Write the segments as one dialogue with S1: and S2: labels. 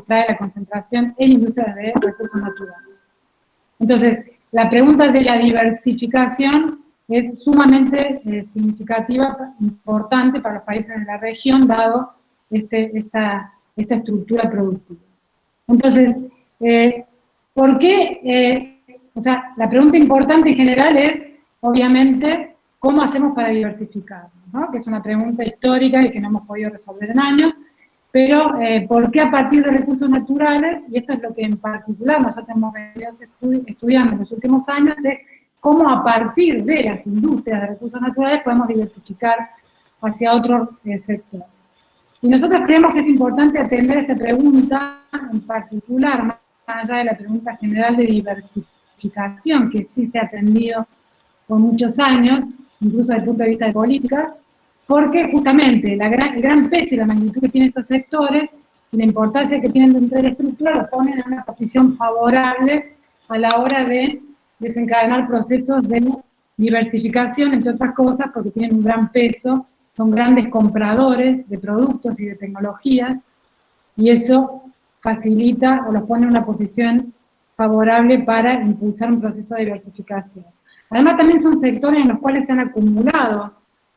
S1: trae la concentración en industrias de recursos naturales. Entonces, la pregunta de la diversificación es sumamente significativa, importante para los países de la región, dado esta estructura productiva. Entonces, ¿por qué? O sea, la pregunta importante en general es, obviamente, ¿cómo hacemos para diversificarnos? ¿No? Que es una pregunta histórica y que no hemos podido resolver en años, pero ¿por qué a partir de recursos naturales? Y esto es lo que en particular nosotros hemos venido estudiando en los últimos años, es cómo a partir de las industrias de recursos naturales podemos diversificar hacia otros sectores. Y nosotros creemos que es importante atender esta pregunta en particular, más allá de la pregunta general de diversificación, que sí se ha atendido por muchos años, incluso desde el punto de vista de política, porque justamente el gran peso y la magnitud que tienen estos sectores y la importancia que tienen dentro de la estructura los ponen en una posición favorable a la hora de desencadenar procesos de diversificación, entre otras cosas, porque tienen un gran peso, son grandes compradores de productos y de tecnologías, y eso facilita o los pone en una posición favorable para impulsar un proceso de diversificación. Además, también son sectores en los cuales se han acumulado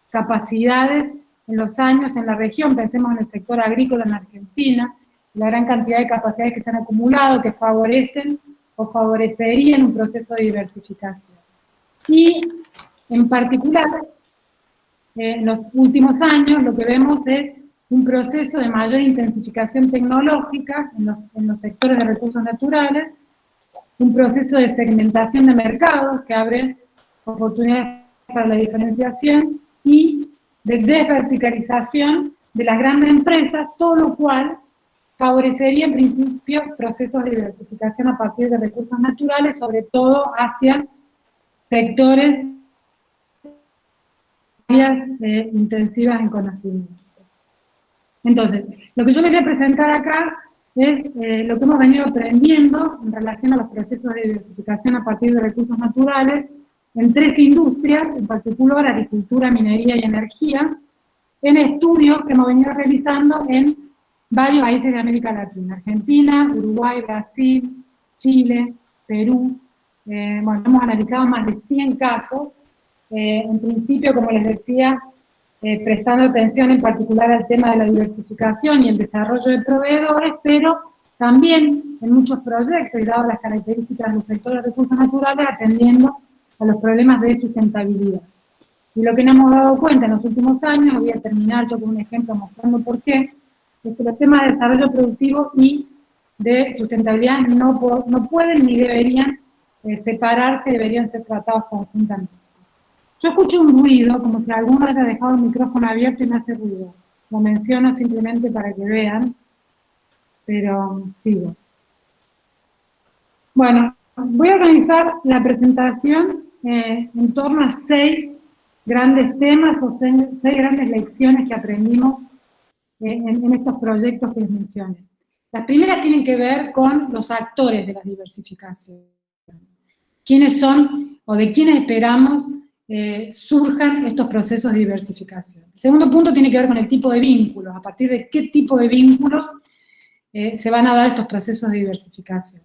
S1: capacidades en los años en la región. Pensemos en el sector agrícola en Argentina, la gran cantidad de capacidades que se han acumulado, que favorecen o favorecerían un proceso de diversificación. Y, en particular, en los últimos años lo que vemos es un proceso de mayor intensificación tecnológica en los sectores de recursos naturales, un proceso de segmentación de mercados que abre oportunidades para la diferenciación y de desverticalización de las grandes empresas, todo lo cual favorecería en principio procesos de diversificación a partir de recursos naturales, sobre todo hacia sectores intensivas en conocimiento. Entonces, lo que yo les voy a presentar acá es lo que hemos venido aprendiendo en relación a los procesos de diversificación a partir de recursos naturales en 3 industrias, en particular agricultura, minería y energía, en estudios que hemos venido realizando en varios países de América Latina: Argentina, Uruguay, Brasil, Chile, Perú. Bueno, hemos analizado más de 100 casos, en principio, como les decía, prestando atención en particular al tema de la diversificación y el desarrollo de proveedores, pero también en muchos proyectos, y dado las características del sector de recursos naturales, atendiendo a los problemas de sustentabilidad. Y lo que nos hemos dado cuenta en los últimos años, voy a terminar yo con un ejemplo mostrando por qué, es que los temas de desarrollo productivo y de sustentabilidad no pueden ni deberían separarse, deberían ser tratados conjuntamente. Yo escucho un ruido, como si alguno haya dejado el micrófono abierto y me hace ruido. Lo menciono simplemente para que vean, pero sigo. Bueno, voy a organizar la presentación en torno a 6 grandes temas o 6 grandes lecciones que aprendimos en estos proyectos que les mencioné. Las primeras tienen que ver con los actores de la diversificación. ¿Quiénes son o de quiénes esperamos surjan estos procesos de diversificación? El segundo punto tiene que ver con el tipo de vínculos, a partir de qué tipo de vínculos se van a dar estos procesos de diversificación.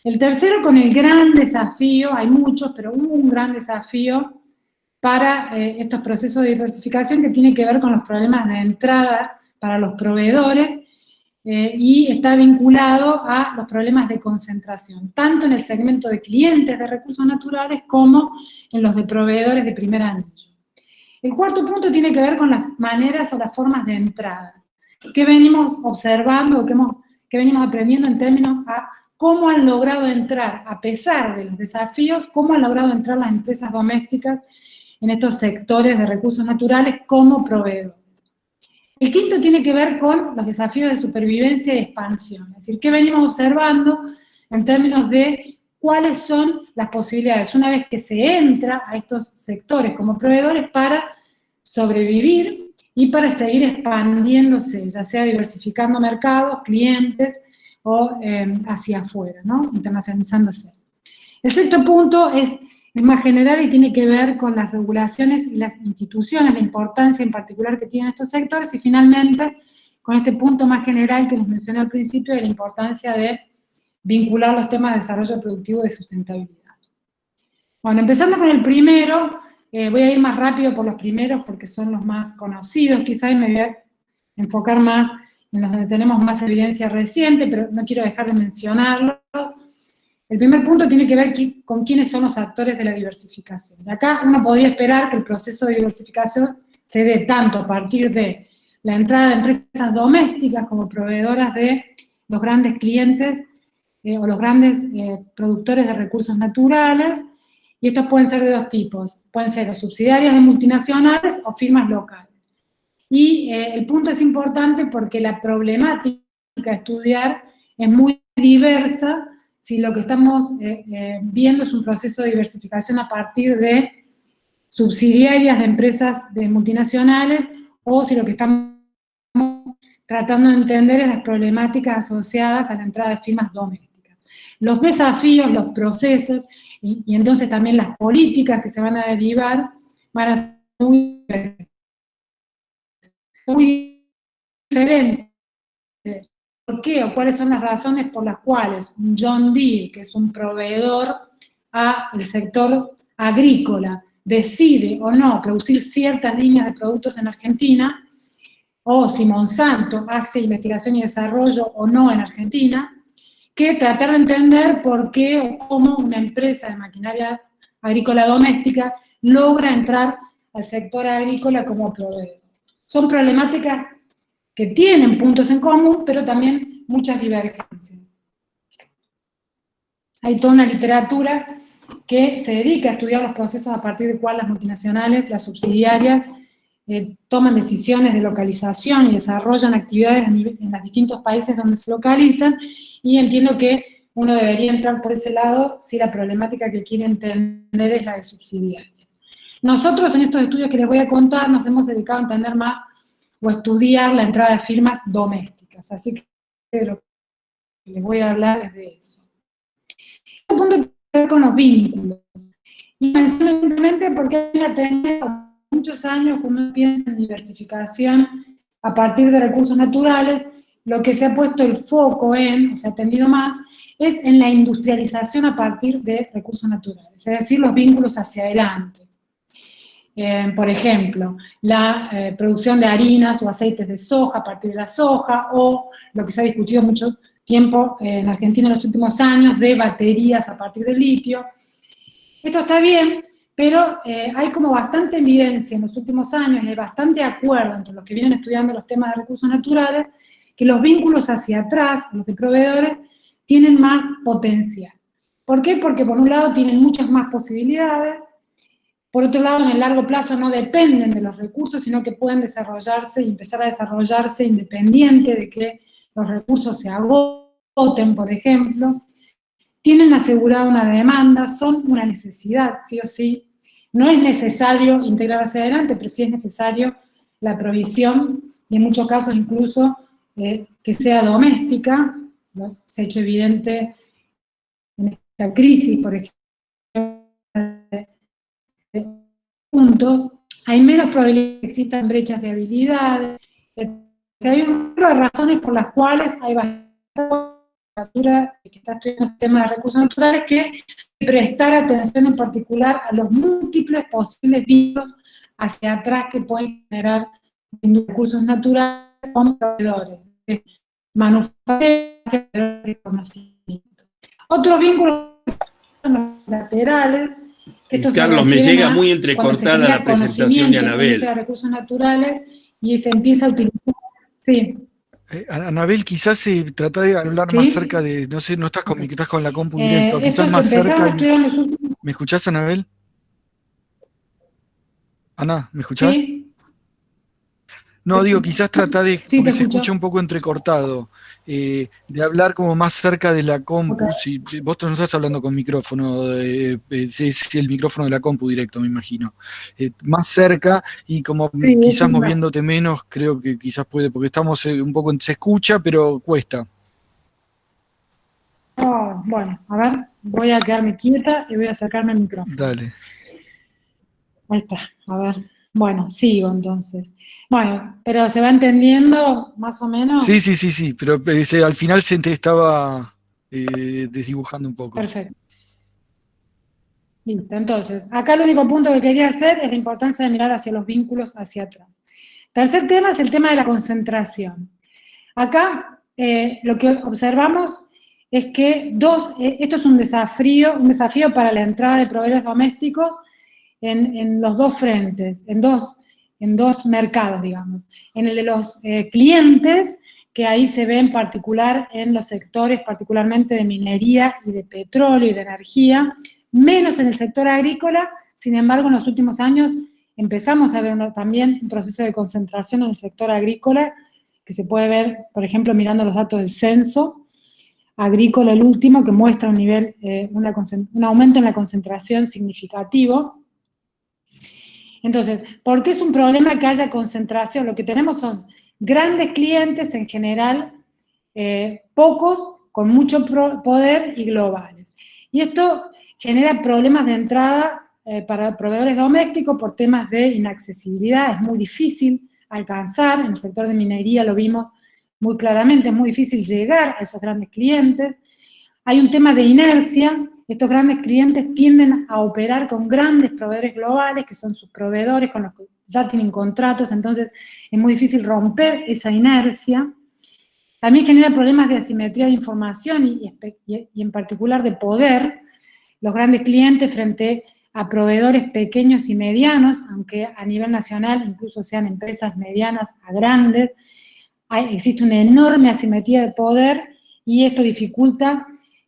S1: El tercero, con el gran desafío, hay muchos, pero un gran desafío para estos procesos de diversificación que tiene que ver con los problemas de entrada para los proveedores y está vinculado a los problemas de concentración, tanto en el segmento de clientes de recursos naturales como en los de proveedores de primer anillo. El cuarto punto tiene que ver con las maneras o las formas de entrada, que venimos observando o que venimos aprendiendo en términos a cómo han logrado entrar, a pesar de los desafíos, cómo han logrado entrar las empresas domésticas en estos sectores de recursos naturales como proveedores. El quinto tiene que ver con los desafíos de supervivencia y expansión, es decir, qué venimos observando en términos de cuáles son las posibilidades, una vez que se entra a estos sectores como proveedores, para sobrevivir y para seguir expandiéndose, ya sea diversificando mercados, clientes o hacia afuera, ¿no? Internacionalizándose. El sexto punto es más general y tiene que ver con las regulaciones y las instituciones, la importancia en particular que tienen estos sectores, y finalmente con este punto más general que les mencioné al principio de la importancia de vincular los temas de desarrollo productivo y de sustentabilidad. Bueno, empezando con el primero, voy a ir más rápido por los primeros porque son los más conocidos, quizás me voy a enfocar más en los donde tenemos más evidencia reciente, pero no quiero dejar de mencionarlo. El primer punto tiene que ver con quiénes son los actores de la diversificación. De acá uno podría esperar que el proceso de diversificación se dé tanto a partir de la entrada de empresas domésticas como proveedoras de los grandes clientes o los grandes productores de recursos naturales, y estos pueden ser de dos tipos, pueden ser o subsidiarias de multinacionales o firmas locales. Y el punto es importante porque la problemática a estudiar es muy diversa si lo que estamos viendo es un proceso de diversificación a partir de subsidiarias de empresas de multinacionales o si lo que estamos tratando de entender es las problemáticas asociadas a la entrada de firmas domésticas. Los desafíos, los procesos y entonces también las políticas que se van a derivar van a ser muy diferentes. ¿Por qué? ¿O cuáles son las razones por las cuales un John Deere, que es un proveedor al sector agrícola, decide o no producir ciertas líneas de productos en Argentina, o si Monsanto hace investigación y desarrollo o no en Argentina, que tratar de entender por qué o cómo una empresa de maquinaria agrícola doméstica logra entrar al sector agrícola como proveedor? Son problemáticas que tienen puntos en común, pero también muchas divergencias. Hay toda una literatura que se dedica a estudiar los procesos a partir de cuál las multinacionales, las subsidiarias, toman decisiones de localización y desarrollan actividades en los distintos países donde se localizan, y entiendo que uno debería entrar por ese lado si la problemática que quiere entender es la de subsidiarias. Nosotros en estos estudios que les voy a contar nos hemos dedicado a entender más o estudiar la entrada de firmas domésticas, así que lo que les voy a hablar es de eso. Un punto que tiene que ver con los vínculos, y menciono simplemente porque hay una tendencia muchos años cuando uno piensa en diversificación a partir de recursos naturales, lo que se ha puesto el foco en, o se ha atendido más, es en la industrialización a partir de recursos naturales, es decir, los vínculos hacia adelante. Por ejemplo, la producción de harinas o aceites de soja a partir de la soja, o lo que se ha discutido mucho tiempo en Argentina en los últimos años, de baterías a partir del litio. Esto está bien, pero hay como bastante evidencia en los últimos años, y hay bastante acuerdo entre los que vienen estudiando los temas de recursos naturales, que los vínculos hacia atrás, los de proveedores, tienen más potencial. ¿Por qué? Porque por un lado tienen muchas más posibilidades, por otro lado en el largo plazo no dependen de los recursos, sino que pueden desarrollarse y empezar a desarrollarse independiente de que los recursos se agoten, por ejemplo. Tienen asegurada una demanda, son una necesidad, sí o sí. No es necesario integrar hacia adelante, pero sí es necesario la provisión, y en muchos casos incluso que sea doméstica, ¿no? Se ha hecho evidente en esta crisis, por ejemplo, de puntos, hay menos probabilidad de que existan brechas de habilidades. Hay un número de razones por las cuales hay bastante literatura que está estudiando el tema de recursos naturales que prestar atención en particular a los múltiples posibles vínculos hacia atrás que pueden generar recursos naturales con proveedores de manufacturas de conocimiento. Otros vínculos son los laterales.
S2: Carlos, me llega muy entrecortada la presentación de Anabel.
S1: De recursos naturales y se empieza a utilizar. Sí.
S3: Anabel, quizás trata de hablar
S1: ¿Sí?
S3: más cerca de, no sé, no estás con la compu directo, quizás más cerca. ¿Me escuchás, Anabel? Ana, ¿me escuchás?
S1: Sí.
S3: No, digo, quizás trata de,
S1: sí,
S3: porque se escucha un poco entrecortado, de hablar como más cerca de la compu. Okay. Si, vos no estás hablando con micrófono, es el micrófono de la compu directo, me imagino. Más cerca y como sí, quizás moviéndote menos, creo que quizás puede, porque estamos un poco, se escucha, pero cuesta.
S1: Oh, bueno, a ver, voy a quedarme quieta y voy a acercarme al micrófono.
S3: Dale.
S1: Ahí está, a ver. Bueno, sigo entonces. Bueno, pero ¿se va entendiendo más o menos?
S3: Sí, pero al final se te estaba desdibujando un poco.
S1: Perfecto. Listo, entonces, acá el único punto que quería hacer es la importancia de mirar hacia los vínculos hacia atrás. Tercer tema es el tema de la concentración. Acá lo que observamos es que esto es un desafío para la entrada de proveedores domésticos en los dos frentes, en dos mercados, digamos. En el de los clientes, que ahí se ve en particular en los sectores particularmente de minería y de petróleo y de energía, menos en el sector agrícola. Sin embargo, en los últimos años empezamos a ver también un proceso de concentración en el sector agrícola, que se puede ver, por ejemplo, mirando los datos del censo agrícola, el último, que muestra un nivel, un aumento en la concentración significativo. Entonces, ¿por qué es un problema que haya concentración? Lo que tenemos son grandes clientes en general, pocos, con mucho poder y globales. Y esto genera problemas de entrada para proveedores domésticos por temas de inaccesibilidad. Es muy difícil alcanzar, en el sector de minería lo vimos muy claramente, es muy difícil llegar a esos grandes clientes. Hay un tema de inercia. Estos grandes clientes tienden a operar con grandes proveedores globales, que son sus proveedores con los que ya tienen contratos, entonces es muy difícil romper esa inercia. También genera problemas de asimetría de información y en particular de poder. Los grandes clientes frente a proveedores pequeños y medianos, aunque a nivel nacional incluso sean empresas medianas a grandes, existe una enorme asimetría de poder y esto dificulta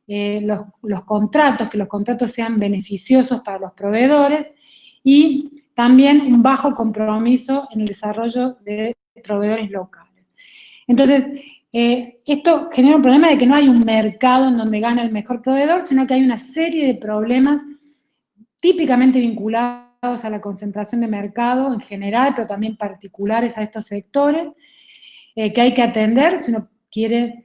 S1: los contratos, que los contratos sean beneficiosos para los proveedores, y también un bajo compromiso en el desarrollo de proveedores locales. Entonces, esto genera un problema de que no hay un mercado en donde gana el mejor proveedor, sino que hay una serie de problemas típicamente vinculados a la concentración de mercado en general, pero también particulares a estos sectores, que hay que atender si uno quiere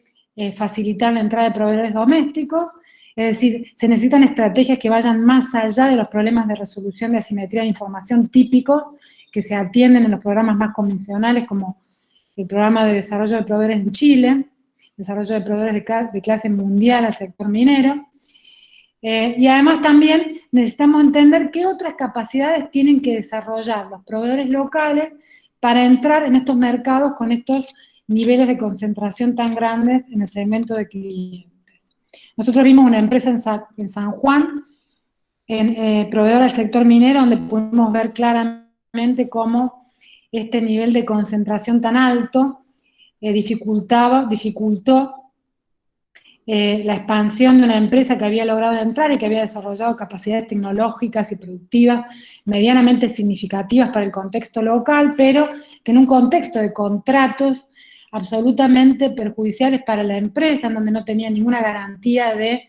S1: facilitar la entrada de proveedores domésticos. Es decir, se necesitan estrategias que vayan más allá de los problemas de resolución de asimetría de información típicos que se atienden en los programas más convencionales, como el programa de desarrollo de proveedores en Chile, desarrollo de proveedores de clase mundial al sector minero. Y además también necesitamos entender qué otras capacidades tienen que desarrollar los proveedores locales para entrar en estos mercados con estos niveles de concentración tan grandes en el segmento de clientes. Nosotros vimos una empresa en San Juan, proveedora del sector minero, donde pudimos ver claramente cómo este nivel de concentración tan alto dificultó la expansión de una empresa que había logrado entrar y que había desarrollado capacidades tecnológicas y productivas medianamente significativas para el contexto local, pero que en un contexto de contratos absolutamente perjudiciales para la empresa, en donde no tenía ninguna garantía de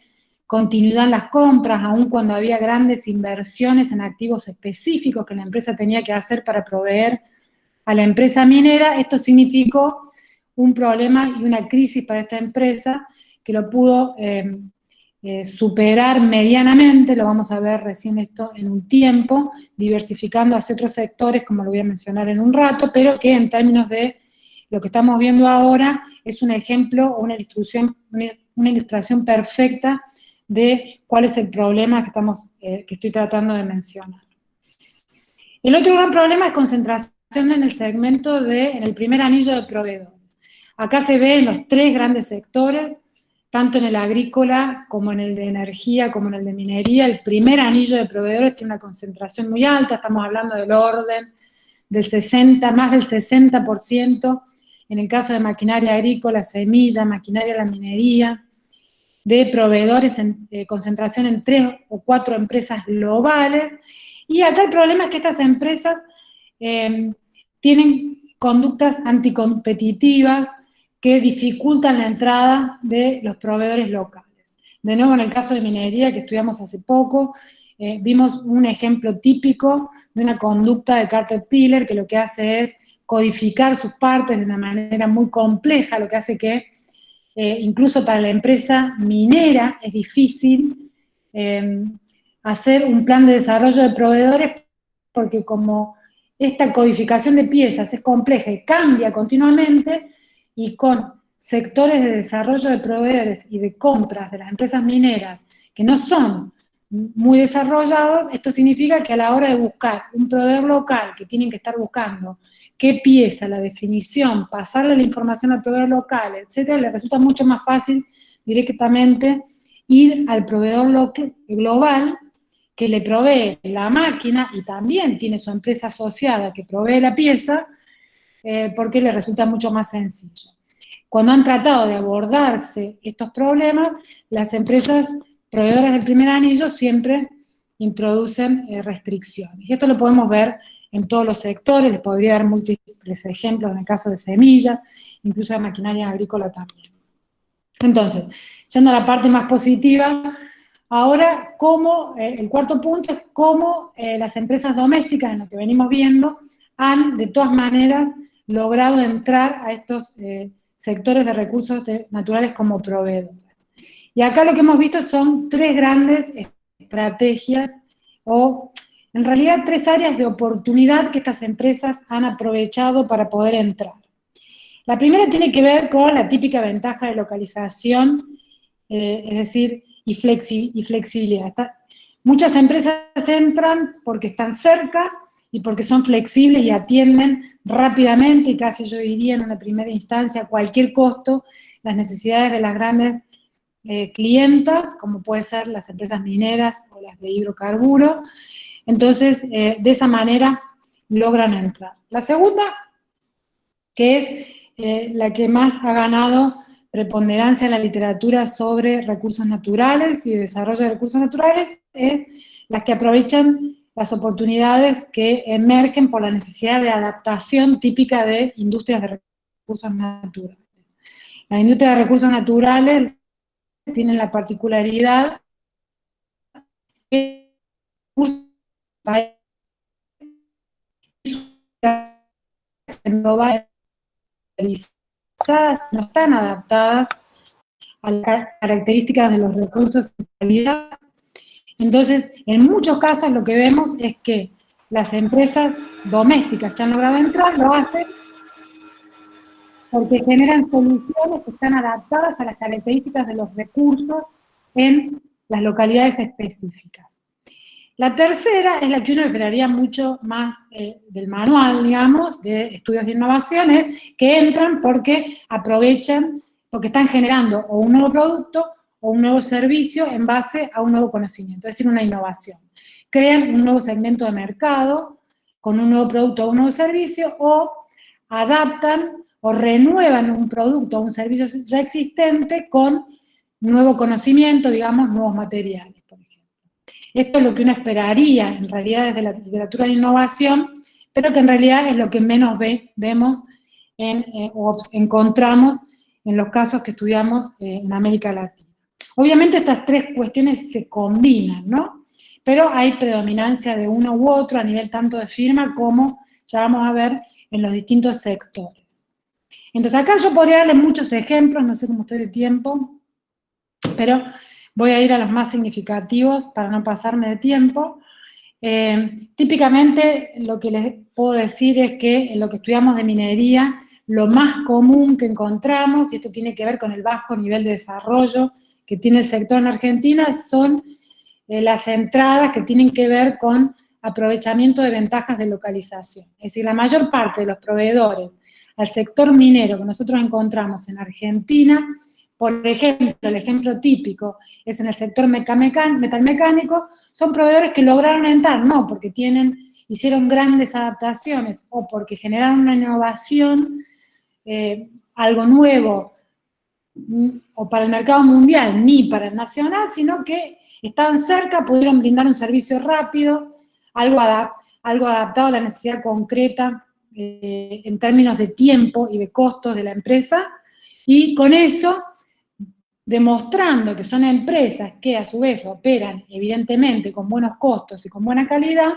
S1: continuidad en las compras, aun cuando había grandes inversiones en activos específicos que la empresa tenía que hacer para proveer a la empresa minera. Esto significó un problema y una crisis para esta empresa, que lo pudo superar medianamente. Lo vamos a ver recién esto en un tiempo, diversificando hacia otros sectores, como lo voy a mencionar en un rato, pero que en términos de lo que estamos viendo ahora es un ejemplo o una ilustración perfecta de cuál es el problema que estoy tratando de mencionar. El otro gran problema es concentración en el segmento en el primer anillo de proveedores. Acá se ve en los tres grandes sectores, tanto en el agrícola como en el de energía, como en el de minería. El primer anillo de proveedores tiene una concentración muy alta, estamos hablando del orden del 60, más del 60%, en el caso de maquinaria agrícola, semilla, maquinaria de la minería, de proveedores en concentración en 3 o 4 empresas globales. Y acá el problema es que estas empresas tienen conductas anticompetitivas que dificultan la entrada de los proveedores locales. De nuevo, en el caso de minería que estudiamos hace poco, vimos un ejemplo típico de una conducta de Caterpillar que lo que hace es codificar sus partes de una manera muy compleja, lo que hace que incluso para la empresa minera es difícil hacer un plan de desarrollo de proveedores, porque como esta codificación de piezas es compleja y cambia continuamente, y con sectores de desarrollo de proveedores y de compras de las empresas mineras que no son muy desarrollados, esto significa que a la hora de buscar un proveedor local, que tienen que estar buscando qué pieza, la definición, pasarle la información al proveedor local, etcétera, les resulta mucho más fácil directamente ir al proveedor global que le provee la máquina y también tiene su empresa asociada que provee la pieza, porque le resulta mucho más sencillo. Cuando han tratado de abordarse estos problemas, las empresas proveedoras del primer anillo siempre introducen restricciones. Y esto lo podemos ver en todos los sectores, les podría dar múltiples ejemplos en el caso de semillas, incluso de maquinaria agrícola también. Entonces, yendo a la parte más positiva, ahora, el cuarto punto es cómo las empresas domésticas, en lo que venimos viendo, han de todas maneras logrado entrar a estos sectores de recursos naturales como proveedores. Y acá lo que hemos visto son tres grandes estrategias, o en realidad tres áreas de oportunidad que estas empresas han aprovechado para poder entrar. La primera tiene que ver con la típica ventaja de localización, es decir, y flexibilidad. Muchas empresas entran porque están cerca y porque son flexibles y atienden rápidamente, y casi yo diría en una primera instancia, a cualquier costo, las necesidades de las grandes clientas, como pueden ser las empresas mineras o las de hidrocarburos. Entonces, de esa manera logran entrar. La segunda, que es la que más ha ganado preponderancia en la literatura sobre recursos naturales y desarrollo de recursos naturales, es las que aprovechan las oportunidades que emergen por la necesidad de adaptación típica de industrias de recursos naturales. Las industrias de recursos naturales tienen la particularidad que no están adaptadas a las características de los recursos en calidad. Entonces, en muchos casos lo que vemos es que las empresas domésticas que han logrado entrar lo hacen porque generan soluciones que están adaptadas a las características de los recursos en las localidades específicas. La tercera es la que uno esperaría mucho más del manual, digamos, de estudios de innovaciones, que entran porque aprovechan, porque están generando o un nuevo producto o un nuevo servicio en base a un nuevo conocimiento, es decir, una innovación. Crean un nuevo segmento de mercado con un nuevo producto o un nuevo servicio, o adaptan o renuevan un producto o un servicio ya existente con nuevo conocimiento, digamos, nuevos materiales, por ejemplo. Esto es lo que uno esperaría, en realidad, desde la literatura de innovación, pero que en realidad es lo que menos vemos o encontramos en los casos que estudiamos en América Latina. Obviamente estas tres cuestiones se combinan, ¿no? Pero hay predominancia de uno u otro a nivel tanto de firma como, ya vamos a ver, en los distintos sectores. Entonces acá yo podría darle muchos ejemplos, no sé cómo estoy de tiempo, pero voy a ir a los más significativos para no pasarme de tiempo. Típicamente lo que les puedo decir es que en lo que estudiamos de minería, lo más común que encontramos, y esto tiene que ver con el bajo nivel de desarrollo que tiene el sector en Argentina, son las entradas que tienen que ver con aprovechamiento de ventajas de localización. Es decir, la mayor parte de los proveedores al sector minero que nosotros encontramos en Argentina, por ejemplo, el ejemplo típico es en el sector metalmecánico, son proveedores que lograron entrar, no porque hicieron grandes adaptaciones o porque generaron una innovación, algo nuevo, o para el mercado mundial, ni para el nacional, sino que estaban cerca, pudieron brindar un servicio rápido, algo adaptado a la necesidad concreta en términos de tiempo y de costos de la empresa, y con eso, demostrando que son empresas que a su vez operan evidentemente con buenos costos y con buena calidad,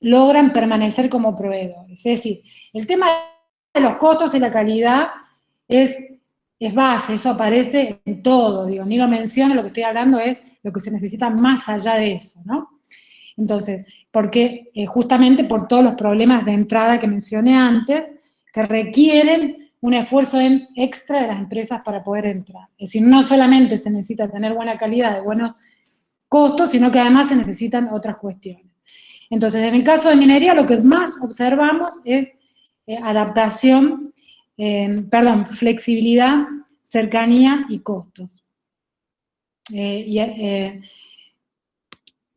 S1: logran permanecer como proveedores. Es decir, el tema de los costos y la calidad es base, eso aparece en todo, digo, ni lo menciono, lo que estoy hablando es lo que se necesita más allá de eso, ¿no? Entonces, porque justamente por todos los problemas de entrada que mencioné antes, que requieren un esfuerzo extra de las empresas para poder entrar. Es decir, no solamente se necesita tener buena calidad, de buenos costos, sino que además se necesitan otras cuestiones. Entonces, en el caso de minería, lo que más observamos es flexibilidad, cercanía y costos.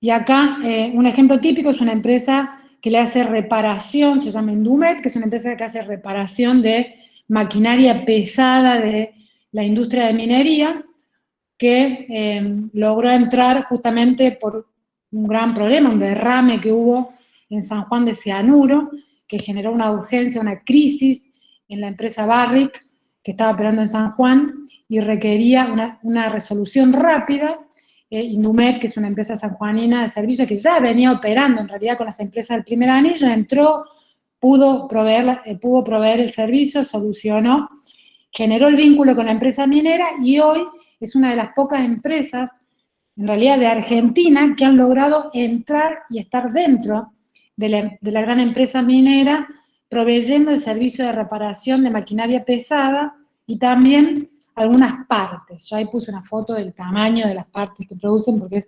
S1: Y acá, un ejemplo típico es una empresa que le hace reparación, se llama Indumet, que es una empresa que hace reparación de maquinaria pesada de la industria de minería, que logró entrar justamente por un gran problema, un derrame que hubo en San Juan de cianuro, que generó una urgencia, una crisis en la empresa Barrick, que estaba operando en San Juan, y requería una resolución rápida. Indumet, que es una empresa sanjuanina de servicios que ya venía operando en realidad con las empresas del primer anillo, entró, pudo proveer el servicio, solucionó, generó el vínculo con la empresa minera y hoy es una de las pocas empresas, en realidad de Argentina, que han logrado entrar y estar dentro de la gran empresa minera, proveyendo el servicio de reparación de maquinaria pesada y también algunas partes. Yo ahí puse una foto del tamaño de las partes que producen porque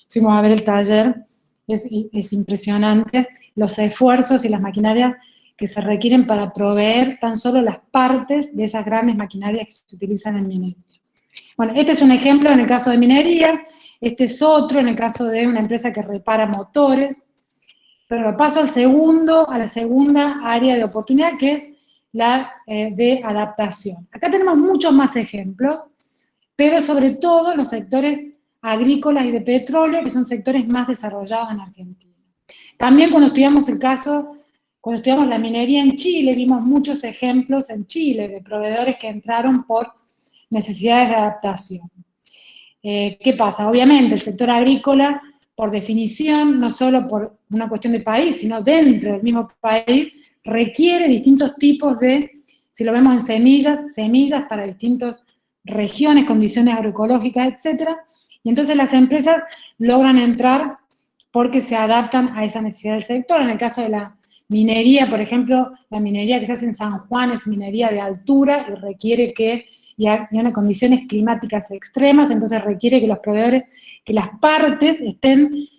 S1: fuimos a ver el taller, es impresionante los esfuerzos y las maquinarias que se requieren para proveer tan solo las partes de esas grandes maquinarias que se utilizan en minería. Bueno, este es un ejemplo en el caso de minería, este es otro en el caso de una empresa que repara motores, pero paso a la segunda área de oportunidad, que es la de adaptación. Acá tenemos muchos más ejemplos, pero sobre todo en los sectores agrícolas y de petróleo, que son sectores más desarrollados en Argentina. También cuando estudiamos la minería en Chile, vimos muchos ejemplos en Chile de proveedores que entraron por necesidades de adaptación. ¿Qué pasa? Obviamente el sector agrícola, por definición, no solo por una cuestión de país, sino dentro del mismo país, requiere distintos tipos de, si lo vemos en semillas para distintas regiones, condiciones agroecológicas, etc. Y entonces las empresas logran entrar porque se adaptan a esa necesidad del sector. En el caso de la minería, por ejemplo, la minería que se hace en San Juan es minería de altura y requiere y hay condiciones climáticas extremas, entonces requiere que los proveedores, que las partes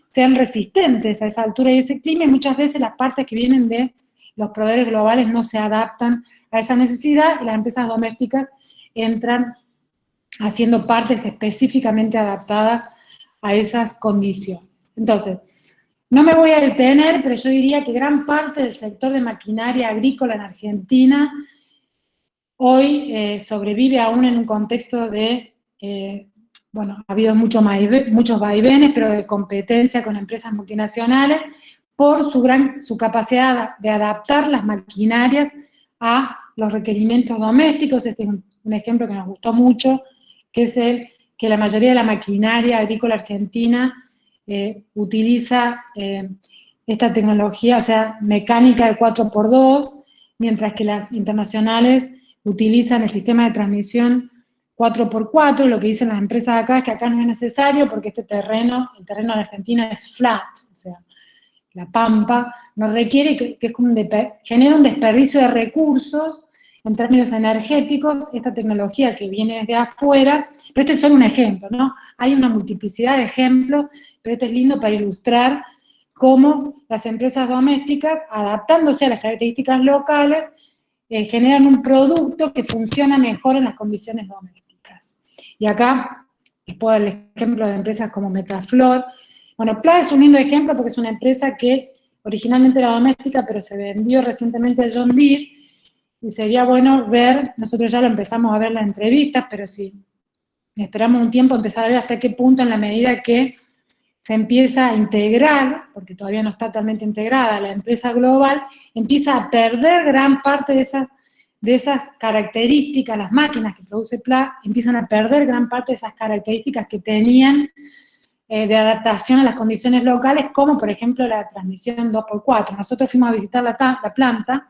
S1: sean resistentes a esa altura y ese clima, y muchas veces las partes que vienen de los proveedores globales no se adaptan a esa necesidad, y las empresas domésticas entran haciendo partes específicamente adaptadas a esas condiciones. Entonces, no me voy a detener, pero yo diría que gran parte del sector de maquinaria agrícola en Argentina hoy sobrevive aún en un contexto de, ha habido muchos vaivenes, pero de competencia con empresas multinacionales por su capacidad de adaptar las maquinarias a los requerimientos domésticos. Este es un ejemplo que nos gustó mucho, que es que la mayoría de la maquinaria agrícola argentina utiliza esta tecnología, o sea, mecánica de 4x2, mientras que las internacionales utilizan el sistema de transmisión 4x4, lo que dicen las empresas acá es que acá no es necesario porque el terreno en Argentina es flat, o sea, la pampa, no requiere, que es como genera un desperdicio de recursos en términos energéticos, esta tecnología que viene desde afuera, pero este es solo un ejemplo, ¿no? Hay una multiplicidad de ejemplos, pero este es lindo para ilustrar cómo las empresas domésticas, adaptándose a las características locales, generan un producto que funciona mejor en las condiciones domésticas. Y acá les puedo dar el ejemplo de empresas como Metaflor. Bueno, PLA es un lindo ejemplo porque es una empresa que originalmente era doméstica, pero se vendió recientemente a John Deere, y sería bueno ver, nosotros ya lo empezamos a ver en las entrevistas, pero si esperamos un tiempo empezar a ver hasta qué punto, en la medida que se empieza a integrar, porque todavía no está totalmente integrada, la empresa global, empieza a perder gran parte de esas características, las máquinas que produce PLA empiezan a perder gran parte de esas características que tenían de adaptación a las condiciones locales, como por ejemplo la transmisión 2x4. Nosotros fuimos a visitar la planta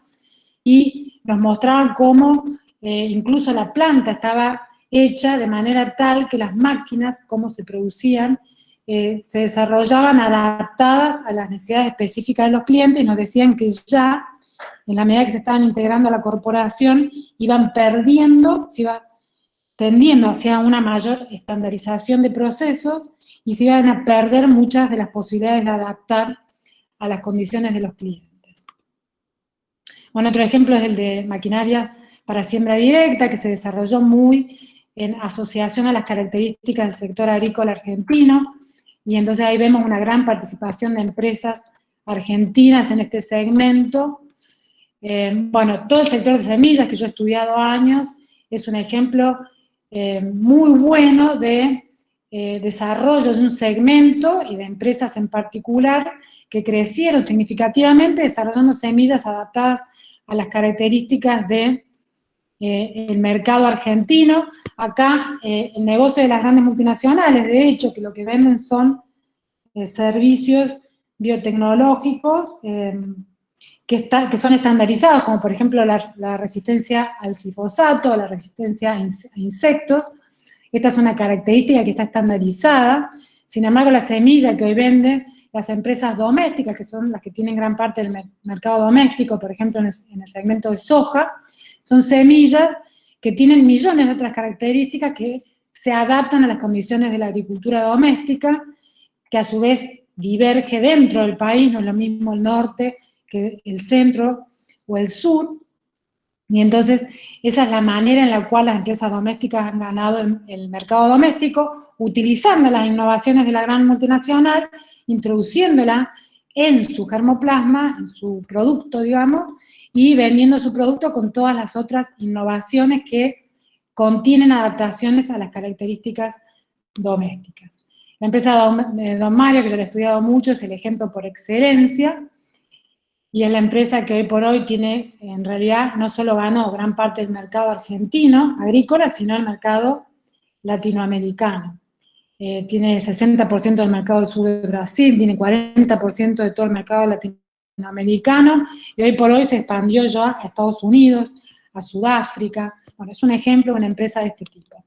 S1: y nos mostraban cómo incluso la planta estaba hecha de manera tal que las máquinas, cómo se producían, se desarrollaban adaptadas a las necesidades específicas de los clientes y nos decían que ya, en la medida que se estaban integrando a la corporación, iban perdiendo, se iba tendiendo hacia una mayor estandarización de procesos y se iban a perder muchas de las posibilidades de adaptar a las condiciones de los clientes. Bueno, otro ejemplo es el de maquinaria para siembra directa, que se desarrolló muy en asociación a las características del sector agrícola argentino, y entonces ahí vemos una gran participación de empresas argentinas en este segmento. Bueno, todo el sector de semillas, que yo he estudiado años, es un ejemplo muy bueno de desarrollo de un segmento y de empresas en particular que crecieron significativamente desarrollando semillas adaptadas a las características de el mercado argentino. Acá el negocio de las grandes multinacionales, de hecho, que lo que venden son servicios biotecnológicos que son estandarizados, como por ejemplo la resistencia al glifosato, la resistencia a insectos. Esta es una característica que está estandarizada. Sin embargo, la semilla que hoy venden las empresas domésticas, que son las que tienen gran parte del mercado doméstico, por ejemplo en el segmento de soja, son semillas que tienen millones de otras características que se adaptan a las condiciones de la agricultura doméstica, que a su vez diverge dentro del país, no es lo mismo el norte que el centro o el sur, y entonces esa es la manera en la cual las empresas domésticas han ganado el mercado doméstico, utilizando las innovaciones de la gran multinacional, introduciéndola en su germoplasma, en su producto, digamos, y vendiendo su producto con todas las otras innovaciones que contienen adaptaciones a las características domésticas. La empresa de Don Mario, que yo lo he estudiado mucho, es el ejemplo por excelencia, y es la empresa que hoy por hoy tiene, en realidad, no solo ganó gran parte del mercado argentino, agrícola, sino el mercado latinoamericano. Tiene 60% del mercado del sur de Brasil, tiene 40% de todo el mercado latinoamericano, y hoy por hoy se expandió ya a Estados Unidos, a Sudáfrica. Bueno, es un ejemplo de una empresa de este tipo.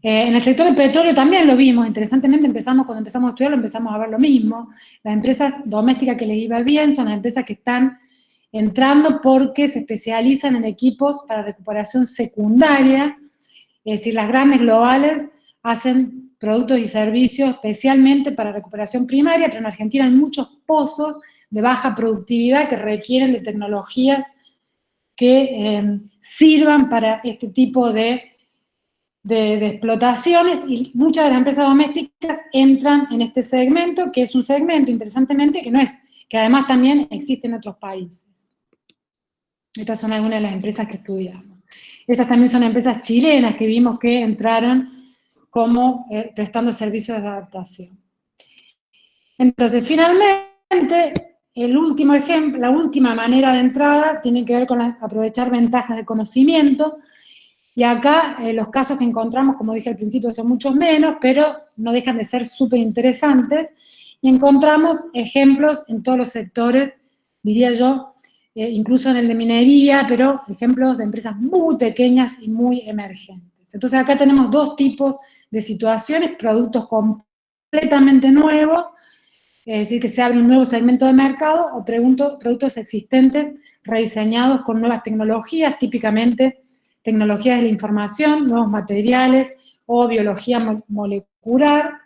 S1: En el sector del petróleo también lo vimos, interesantemente cuando empezamos a estudiarlo, empezamos a ver lo mismo. Las empresas domésticas que les iba bien son las empresas que están entrando porque se especializan en equipos para recuperación secundaria, es decir, las grandes globales hacen productos y servicios especialmente para recuperación primaria, pero en Argentina hay muchos pozos de baja productividad que requieren de tecnologías que sirvan para este tipo de explotaciones, y muchas de las empresas domésticas entran en este segmento, que es un segmento, interesantemente, que además también existe en otros países. Estas son algunas de las empresas que estudiamos. Estas también son empresas chilenas que vimos que entraron como prestando servicios de adaptación. Entonces, finalmente, el último ejemplo, la última manera de entrada tiene que ver con aprovechar ventajas de conocimiento. Y acá los casos que encontramos, como dije al principio, son muchos menos, pero no dejan de ser súper interesantes. Y encontramos ejemplos en todos los sectores, diría yo, incluso en el de minería, pero ejemplos de empresas muy pequeñas y muy emergentes. Entonces acá tenemos dos tipos de situaciones: productos completamente nuevos, es decir, que se abre un nuevo segmento de mercado, o productos existentes rediseñados con nuevas tecnologías, típicamente tecnologías de la información, nuevos materiales o biología molecular.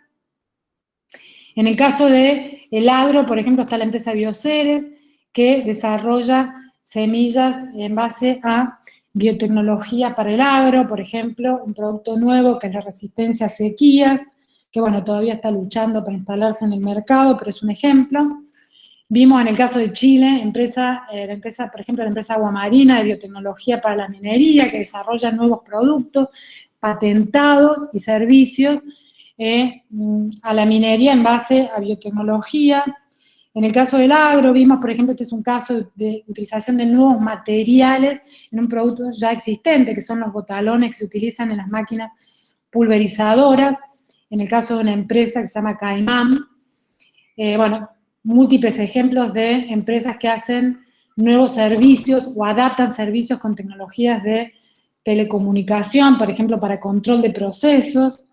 S1: En el caso del agro, por ejemplo, está la empresa Bioceres, que desarrolla semillas en base a biotecnología para el agro, por ejemplo, un producto nuevo que es la resistencia a sequías, que bueno, todavía está luchando para instalarse en el mercado, pero es un ejemplo. Vimos en el caso de Chile, por ejemplo, la empresa Aguamarina de biotecnología para la minería, que desarrolla nuevos productos patentados y servicios a la minería en base a biotecnología. En el caso del agro, vimos, por ejemplo, este es un caso de utilización de nuevos materiales en un producto ya existente, que son los botalones que se utilizan en las máquinas pulverizadoras. En el caso de una empresa que se llama Caimán, bueno, múltiples ejemplos de empresas que hacen nuevos servicios o adaptan servicios con tecnologías de telecomunicación, por ejemplo, para control de procesos.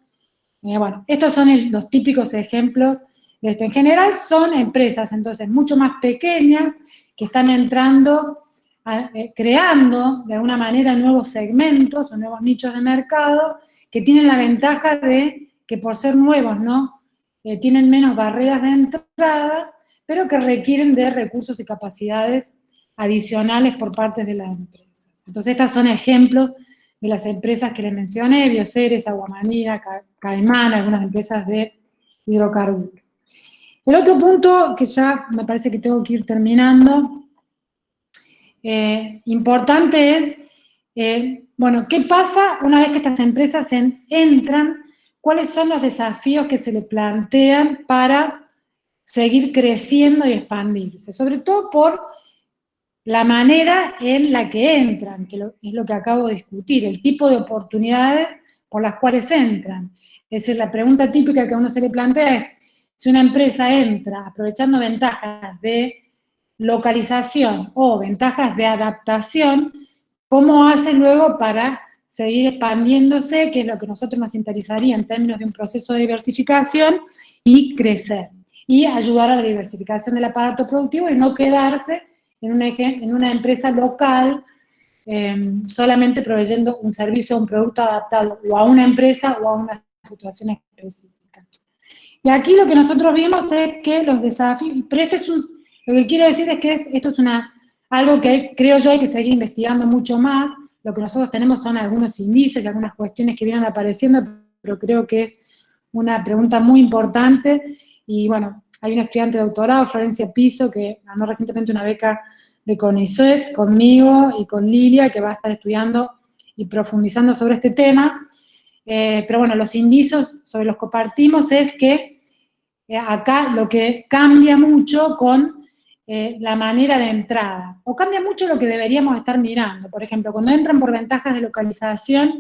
S1: Bueno, estos son los típicos ejemplos de esto. En general son empresas, entonces, mucho más pequeñas, que están entrando, creando, de alguna manera, nuevos segmentos o nuevos nichos de mercado, que tienen la ventaja de que por ser nuevos, ¿no? Tienen menos barreras de entrada, pero que requieren de recursos y capacidades adicionales por parte de las empresas. Entonces, estos son ejemplos de las empresas que les mencioné: Bioceres, Aguamanera, Caimán, algunas empresas de hidrocarburos. El otro punto, que ya me parece que tengo que ir terminando, importante es, bueno, ¿qué pasa una vez que estas empresas entran? ¿Cuáles son los desafíos que se le plantean para seguir creciendo y expandirse? Sobre todo por la manera en la que entran, que es lo que acabo de discutir, el tipo de oportunidades por las cuales entran. Es decir, la pregunta típica que a uno se le plantea es, si una empresa entra aprovechando ventajas de localización o ventajas de adaptación, ¿cómo hace luego para seguir expandiéndose, que es lo que a nosotros nos interesaría en términos de un proceso de diversificación, y crecer? Y ayudar a la diversificación del aparato productivo y no quedarse en una empresa local, solamente proveyendo un servicio o un producto adaptado o a una empresa o a una situación específica. Y aquí lo que nosotros vimos es que los desafíos, pero lo que quiero decir es que esto es algo que creo yo hay que seguir investigando mucho más. Lo que nosotros tenemos son algunos indicios y algunas cuestiones que vienen apareciendo, pero creo que es una pregunta muy importante. Y bueno, hay una estudiante de doctorado, Florencia Piso, que ganó recientemente una beca de CONICET conmigo y con Lilia, que va a estar estudiando y profundizando sobre este tema. Pero bueno, los indicios sobre los que partimos es que acá lo que cambia mucho con la manera de entrada, o cambia mucho lo que deberíamos estar mirando. Por ejemplo, cuando entran por ventajas de localización,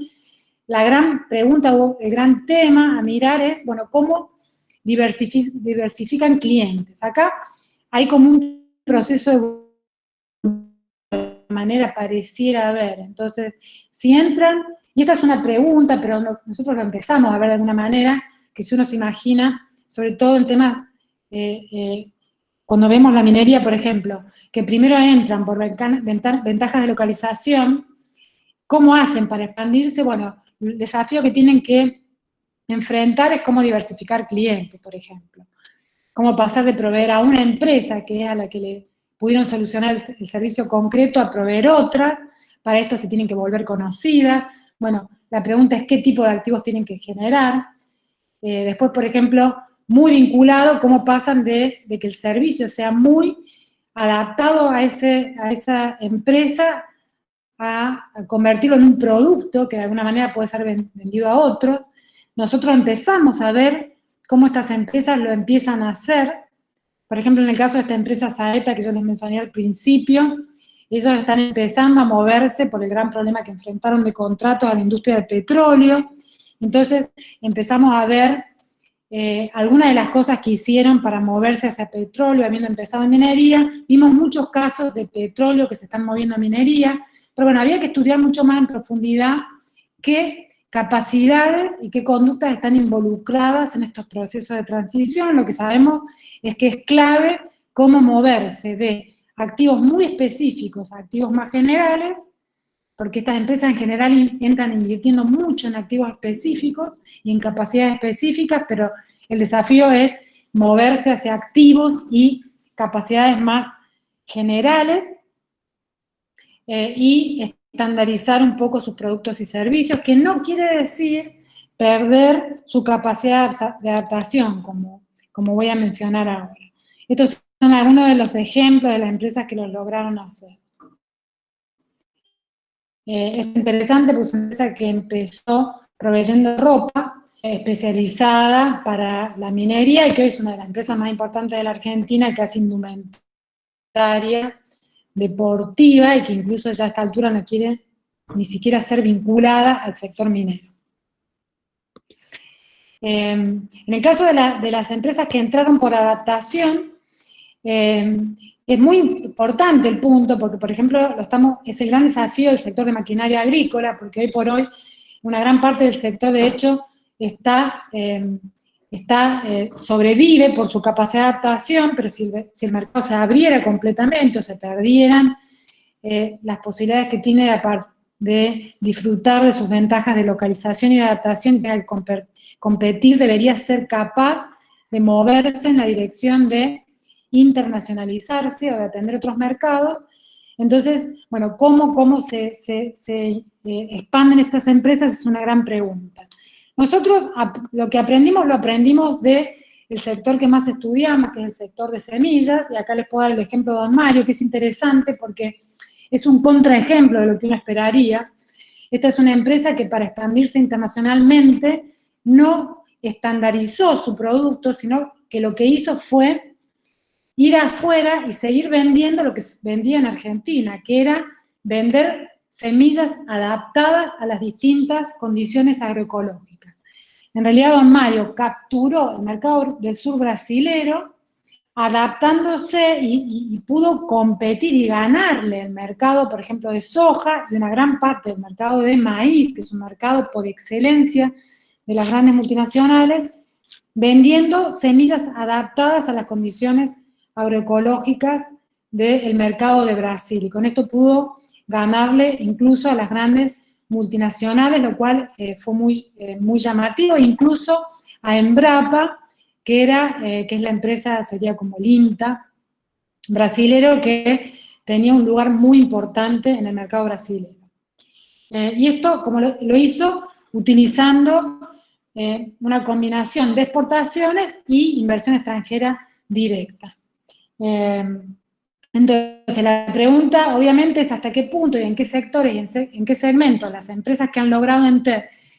S1: la gran pregunta o el gran tema a mirar es, bueno, ¿cómo diversifican clientes? Acá hay como un proceso de manera pareciera haber. Entonces, si entran, y esta es una pregunta, pero nosotros lo empezamos a ver de alguna manera, que si uno se imagina, sobre todo en temas, cuando vemos la minería, por ejemplo, que primero entran por ventajas de localización, ¿cómo hacen para expandirse? Bueno, el desafío que tienen que enfrentar es cómo diversificar clientes, por ejemplo. Cómo pasar de proveer a una empresa, que es a la que le pudieron solucionar el servicio concreto, a proveer otras. Para esto se tienen que volver conocidas. Bueno, la pregunta es qué tipo de activos tienen que generar. Después, por ejemplo, muy vinculado, cómo pasan de que el servicio sea muy adaptado a esa empresa, a convertirlo en un producto que de alguna manera puede ser vendido a otros. Nosotros empezamos a ver cómo estas empresas lo empiezan a hacer. Por ejemplo, en el caso de esta empresa Saeta, que yo les mencioné al principio, ellos están empezando a moverse por el gran problema que enfrentaron de contratos a la industria del petróleo. Entonces, empezamos a ver algunas de las cosas que hicieron para moverse hacia petróleo, habiendo empezado en minería. Vimos muchos casos de petróleo que se están moviendo a minería, pero bueno, había que estudiar mucho más en profundidad qué capacidades y qué conductas están involucradas en estos procesos de transición. Lo que sabemos es que es clave cómo moverse de activos muy específicos a activos más generales, porque estas empresas en general entran invirtiendo mucho en activos específicos y en capacidades específicas, pero el desafío es moverse hacia activos y capacidades más generales y estandarizar un poco sus productos y servicios, que no quiere decir perder su capacidad de adaptación, como voy a mencionar ahora. Estos son algunos de los ejemplos de las empresas que lo lograron hacer. Es interesante porque es una empresa que empezó proveyendo ropa especializada para la minería y que hoy es una de las empresas más importantes de la Argentina, que hace indumentaria deportiva y que incluso ya a esta altura no quiere ni siquiera ser vinculada al sector minero. En el caso de las empresas que entraron por adaptación, es muy importante el punto, porque por ejemplo es el gran desafío del sector de maquinaria agrícola, porque hoy por hoy una gran parte del sector, de hecho, sobrevive por su capacidad de adaptación, pero si el mercado se abriera completamente o se perdieran las posibilidades que tiene de disfrutar de sus ventajas de localización y de adaptación y tenga que competir, debería ser capaz de moverse en la dirección de internacionalizarse o de atender otros mercados. Entonces, bueno, ¿cómo se expanden estas empresas? Es una gran pregunta. Nosotros lo que aprendimos, lo aprendimos del sector que más estudiamos, que es el sector de semillas, y acá les puedo dar el ejemplo de Don Mario, que es interesante porque es un contraejemplo de lo que uno esperaría. Esta es una empresa que para expandirse internacionalmente no estandarizó su producto, sino que lo que hizo fue ir afuera y seguir vendiendo lo que se vendía en Argentina, que era vender semillas adaptadas a las distintas condiciones agroecológicas. En realidad, Don Mario capturó el mercado del sur brasilero, adaptándose y pudo competir y ganarle el mercado, por ejemplo, de soja y una gran parte del mercado de maíz, que es un mercado por excelencia de las grandes multinacionales, vendiendo semillas adaptadas a las condiciones agroecológicas del mercado de Brasil. Y con esto pudo ganarle incluso a las grandes multinacionales, lo cual fue muy llamativo, incluso a Embrapa, que es la empresa, sería como el INTA brasilero, que tenía un lugar muy importante en el mercado brasilero. Y esto, como lo hizo, utilizando una combinación de exportaciones y inversión extranjera directa. Entonces, la pregunta, obviamente, es hasta qué punto y en qué sectores y en qué segmentos las empresas que han logrado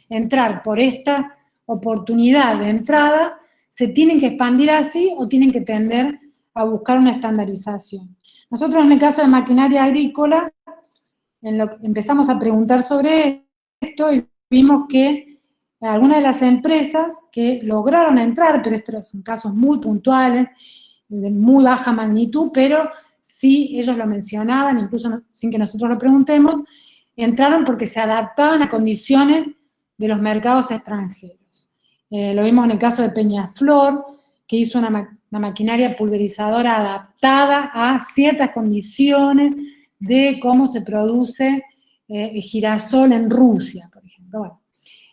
S1: entrar por esta oportunidad de entrada se tienen que expandir así o tienen que tender a buscar una estandarización. Nosotros, en el caso de maquinaria agrícola, empezamos a preguntar sobre esto y vimos que algunas de las empresas que lograron entrar, pero estos son casos muy puntuales, de muy baja magnitud, pero sí ellos lo mencionaban, incluso sin que nosotros lo preguntemos, entraron porque se adaptaban a condiciones de los mercados extranjeros. Lo vimos en el caso de Peñaflor, que hizo una maquinaria pulverizadora adaptada a ciertas condiciones de cómo se produce girasol en Rusia, por ejemplo. Bueno,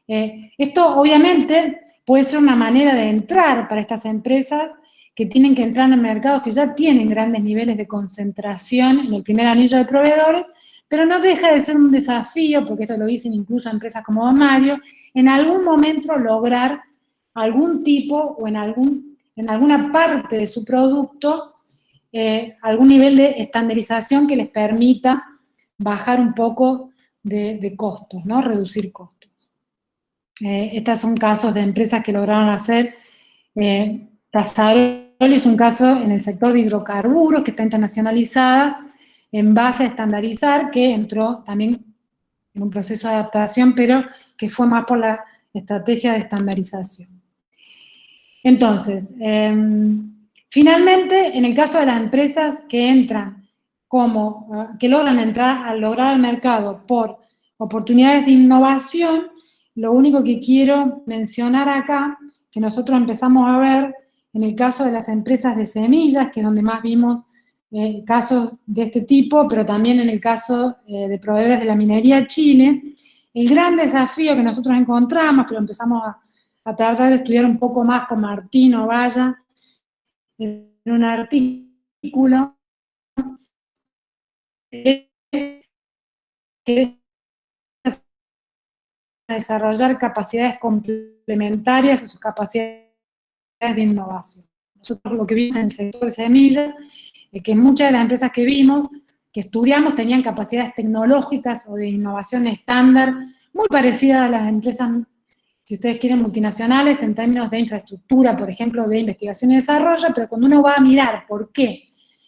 S1: esto obviamente puede ser una manera de entrar para estas empresas que tienen que entrar en mercados que ya tienen grandes niveles de concentración en el primer anillo de proveedores, pero no deja de ser un desafío, porque esto lo dicen incluso empresas como Don Mario, en algún momento lograr algún tipo o en alguna parte de su producto algún nivel de estandarización que les permita bajar un poco de costos, ¿no? Reducir costos. Estos son casos de empresas que lograron hacer. Tasarol es un caso en el sector de hidrocarburos que está internacionalizada en base a estandarizar, que entró también en un proceso de adaptación, pero que fue más por la estrategia de estandarización. Entonces, finalmente, en el caso de las empresas que entran que logran entrar al lograr el mercado por oportunidades de innovación, lo único que quiero mencionar acá, que nosotros empezamos a ver en el caso de las empresas de semillas, que es donde más vimos casos de este tipo, pero también en el caso de proveedores de la minería Chile, el gran desafío que nosotros encontramos, que lo empezamos a tratar de estudiar un poco más con Martín Ovalla, en un artículo, que desarrollar capacidades complementarias a sus capacidades de innovación. Nosotros lo que vimos en el sector de semillas es que muchas de las empresas que vimos, que estudiamos, tenían capacidades tecnológicas o de innovación estándar muy parecidas a las empresas, si ustedes quieren, multinacionales en términos de infraestructura, por ejemplo, de investigación y desarrollo, pero cuando uno va a mirar por qué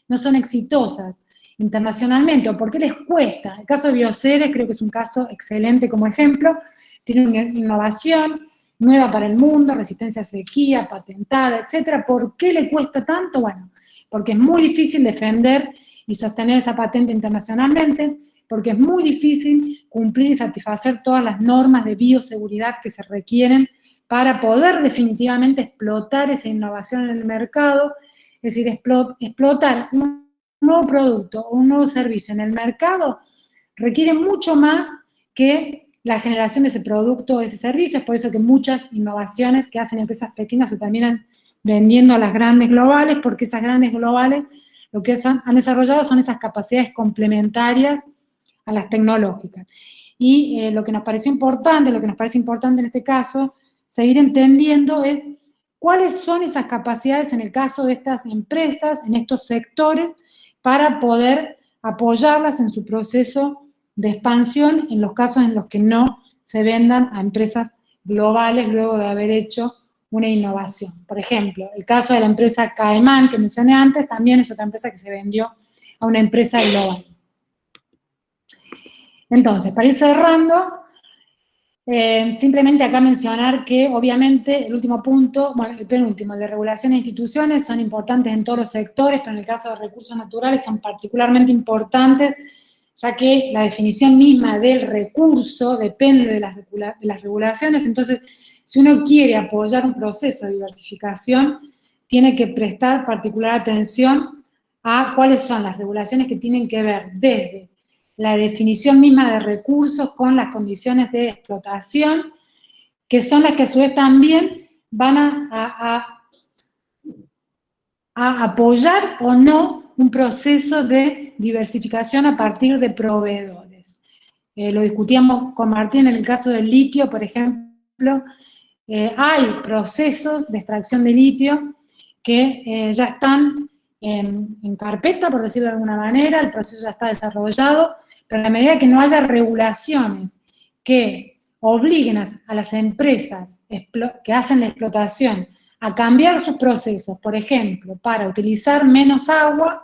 S1: no son exitosas internacionalmente o por qué les cuesta, el caso de Bioceres creo que es un caso excelente como ejemplo, tiene una innovación nueva para el mundo, resistencia a sequía, patentada, etcétera. ¿Por qué le cuesta tanto? Bueno, porque es muy difícil defender y sostener esa patente internacionalmente, porque es muy difícil cumplir y satisfacer todas las normas de bioseguridad que se requieren para poder definitivamente explotar esa innovación en el mercado, es decir, explotar un nuevo producto o un nuevo servicio en el mercado, requiere mucho más que la generación de ese producto o de ese servicio. Es por eso que muchas innovaciones que hacen empresas pequeñas se terminan vendiendo a las grandes globales, porque esas grandes globales lo que han desarrollado son esas capacidades complementarias a las tecnológicas. Y lo que nos parece importante en este caso, seguir entendiendo es cuáles son esas capacidades en el caso de estas empresas, en estos sectores, para poder apoyarlas en su proceso de expansión en los casos en los que no se vendan a empresas globales luego de haber hecho una innovación. Por ejemplo, el caso de la empresa Caemán, que mencioné antes, también es otra empresa que se vendió a una empresa global. Entonces, para ir cerrando, simplemente acá mencionar que, obviamente, el último punto, bueno, el penúltimo, el de regulación de instituciones, son importantes en todos los sectores, pero en el caso de recursos naturales son particularmente importantes, ya que la definición misma del recurso depende de las regulaciones. Entonces, si uno quiere apoyar un proceso de diversificación, tiene que prestar particular atención a cuáles son las regulaciones que tienen que ver desde la definición misma de recursos con las condiciones de explotación, que son las que a su vez también van a apoyar o no un proceso de diversificación a partir de proveedores. Lo discutíamos con Martín en el caso del litio, por ejemplo. Hay procesos de extracción de litio que ya están en carpeta, por decirlo de alguna manera, el proceso ya está desarrollado, pero a la medida que no haya regulaciones que obliguen a las empresas que hacen la explotación a cambiar sus procesos, por ejemplo, para utilizar menos agua,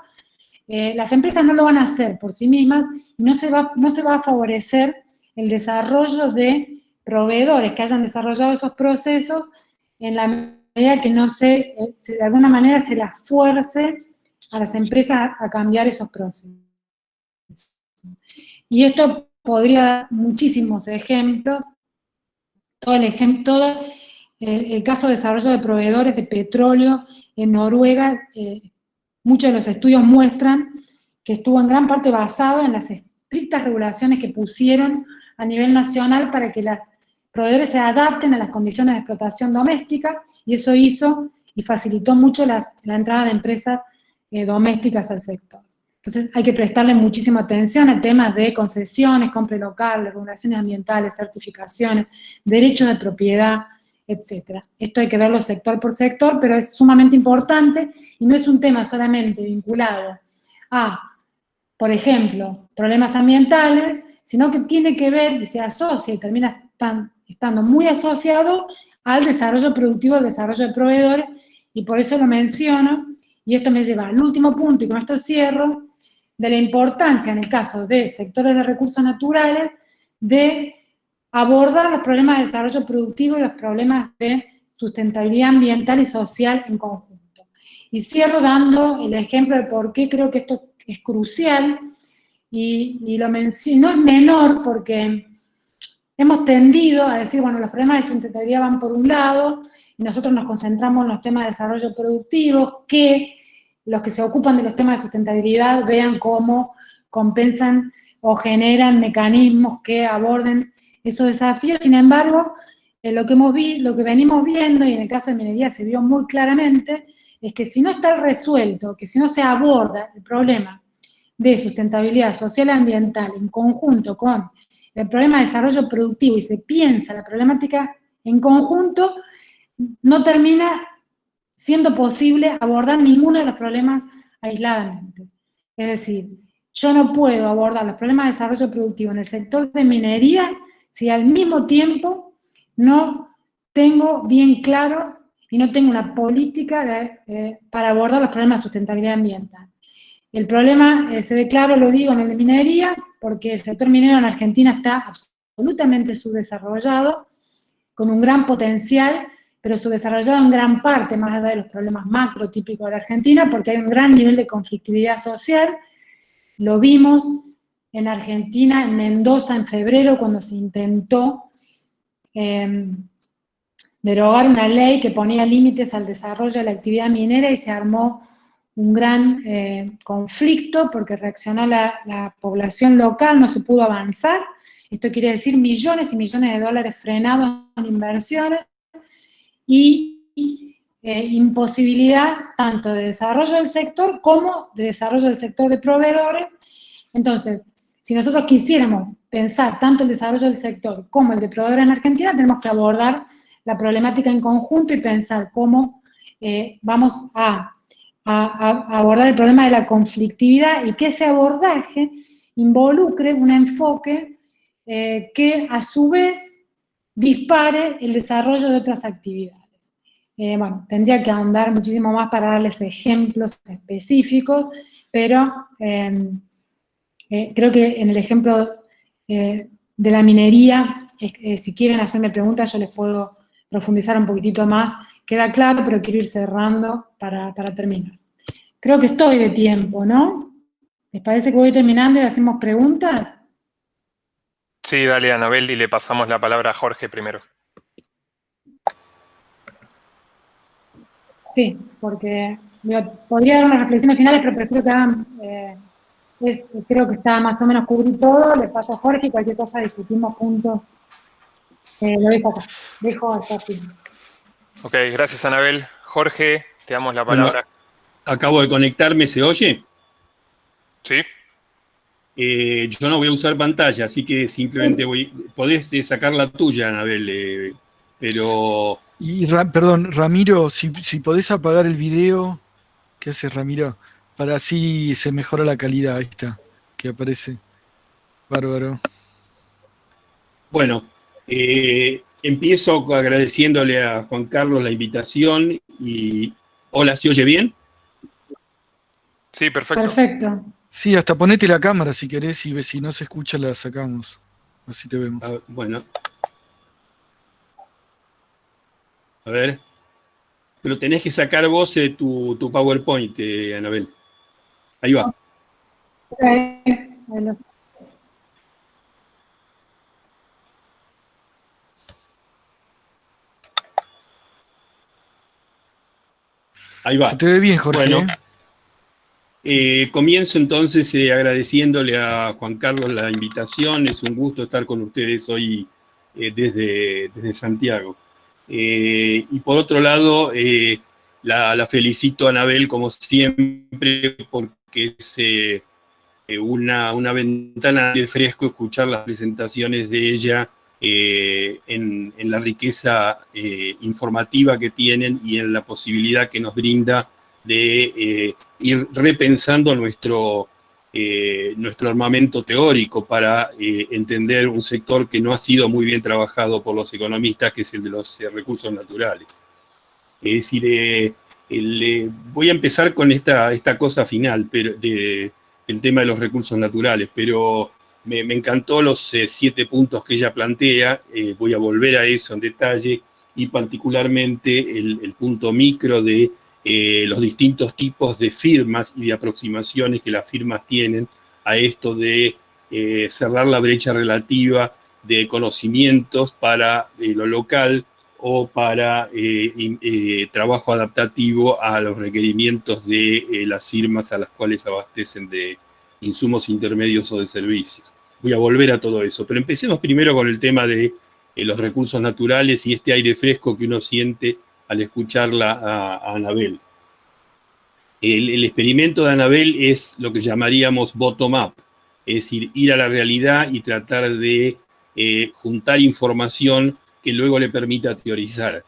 S1: las empresas no lo van a hacer por sí mismas y no se va a favorecer el desarrollo de proveedores que hayan desarrollado esos procesos en la medida que no de alguna manera se las fuerce a las empresas a cambiar esos procesos. Y esto podría dar muchísimos ejemplos. Todo el caso de desarrollo de proveedores de petróleo en Noruega, muchos de los estudios muestran que estuvo en gran parte basado en las estrictas regulaciones que pusieron a nivel nacional para que los proveedores se adapten a las condiciones de explotación doméstica, y eso hizo y facilitó mucho la entrada de empresas domésticas al sector. Entonces hay que prestarle muchísima atención a temas de concesiones, compra local, regulaciones ambientales, certificaciones, derechos de propiedad, etc. Esto hay que verlo sector por sector, pero es sumamente importante y no es un tema solamente vinculado a, por ejemplo, problemas ambientales, sino que tiene que ver y se asocia y termina estando muy asociado al desarrollo productivo, al desarrollo de proveedores, y por eso lo menciono, y esto me lleva al último punto, y con esto cierro, de la importancia en el caso de sectores de recursos naturales de abordar los problemas de desarrollo productivo y los problemas de sustentabilidad ambiental y social en conjunto. Y cierro dando el ejemplo de por qué creo que esto es crucial, y lo menciono, no es menor, porque hemos tendido a decir, bueno, los problemas de sustentabilidad van por un lado, y nosotros nos concentramos en los temas de desarrollo productivo, que los que se ocupan de los temas de sustentabilidad vean cómo compensan o generan mecanismos que aborden esos desafíos. Sin embargo, lo que venimos viendo, y en el caso de minería se vio muy claramente, es que si no está resuelto, que si no se aborda el problema de sustentabilidad social y ambiental en conjunto con el problema de desarrollo productivo y se piensa la problemática en conjunto, no termina siendo posible abordar ninguno de los problemas aisladamente. Es decir, yo no puedo abordar los problemas de desarrollo productivo en el sector de minería si al mismo tiempo no tengo bien claro y no tengo una política para abordar los problemas de sustentabilidad ambiental. El problema se ve claro, lo digo, en el de minería, porque el sector minero en Argentina está absolutamente subdesarrollado, con un gran potencial, pero subdesarrollado en gran parte, más allá de los problemas macro típicos de la Argentina, porque hay un gran nivel de conflictividad social. Lo vimos en Argentina, en Mendoza, en febrero, cuando se intentó derogar una ley que ponía límites al desarrollo de la actividad minera y se armó un gran conflicto porque reaccionó la población local, no se pudo avanzar. Esto quiere decir millones y millones de dólares frenados en inversiones y imposibilidad tanto de desarrollo del sector como de desarrollo del sector de proveedores. Entonces, si nosotros quisiéramos pensar tanto el desarrollo del sector como el de proveedores en Argentina, tenemos que abordar la problemática en conjunto y pensar cómo vamos a abordar el problema de la conflictividad y que ese abordaje involucre un enfoque que a su vez dispare el desarrollo de otras actividades. Bueno, tendría que ahondar muchísimo más para darles ejemplos específicos, pero creo que en el ejemplo de la minería, si quieren hacerme preguntas, yo les puedo profundizar un poquitito más. Queda claro, pero quiero ir cerrando para terminar. Creo que estoy de tiempo, ¿no? ¿Les parece que voy terminando y hacemos preguntas?
S4: Sí, dale, Anabel, y le pasamos la palabra a Jorge primero.
S1: Sí, porque podría dar unas reflexiones finales, pero prefiero que hagan, creo que está más o menos cubrir todo, le paso a Jorge y cualquier cosa discutimos juntos. Lo dejo acá, dejo hasta aquí.
S4: Ok, gracias, Anabel. Jorge, te damos la palabra.
S2: Bueno, acabo de conectarme, ¿se oye?
S4: Sí.
S2: Yo no voy a usar pantalla, así que simplemente podés sacar la tuya, Anabel, pero...
S3: Y perdón, Ramiro, si podés apagar el video, ¿qué hace Ramiro? Para así se mejora la calidad, ahí está, que aparece. Bárbaro.
S2: Bueno, empiezo agradeciéndole a Juan Carlos la invitación y... Hola, ¿se oye bien?
S4: Sí, perfecto.
S1: Perfecto.
S3: Sí, hasta ponete la cámara si querés y si no se escucha la sacamos. Así te vemos.
S2: Bueno. A ver. Pero tenés que sacar vos tu PowerPoint, Anabel. Ahí va. Ahí va.
S3: Se te ve bien, Jorge.
S2: Bueno, comienzo entonces agradeciéndole a Juan Carlos la invitación. Es un gusto estar con ustedes hoy desde Santiago. Y por otro lado, la felicito a Anabel como siempre porque es una ventana de fresco escuchar las presentaciones de ella en la riqueza informativa que tienen y en la posibilidad que nos brinda de ir repensando nuestro armamento teórico para entender un sector que no ha sido muy bien trabajado por los economistas, que es el de los recursos naturales. Es decir, voy a empezar con esta cosa final del tema de los recursos naturales, pero me encantó los 7 puntos que ella plantea, voy a volver a eso en detalle, y particularmente el punto micro de los distintos tipos de firmas y de aproximaciones que las firmas tienen a esto de cerrar la brecha relativa de conocimientos para lo local o para trabajo adaptativo a los requerimientos de las firmas a las cuales abastecen de insumos intermedios o de servicios. Voy a volver a todo eso, pero empecemos primero con el tema de los recursos naturales y este aire fresco que uno siente al escucharla a Anabel. El experimento de Anabel es lo que llamaríamos bottom-up, es decir, ir a la realidad y tratar de juntar información que luego le permita teorizar.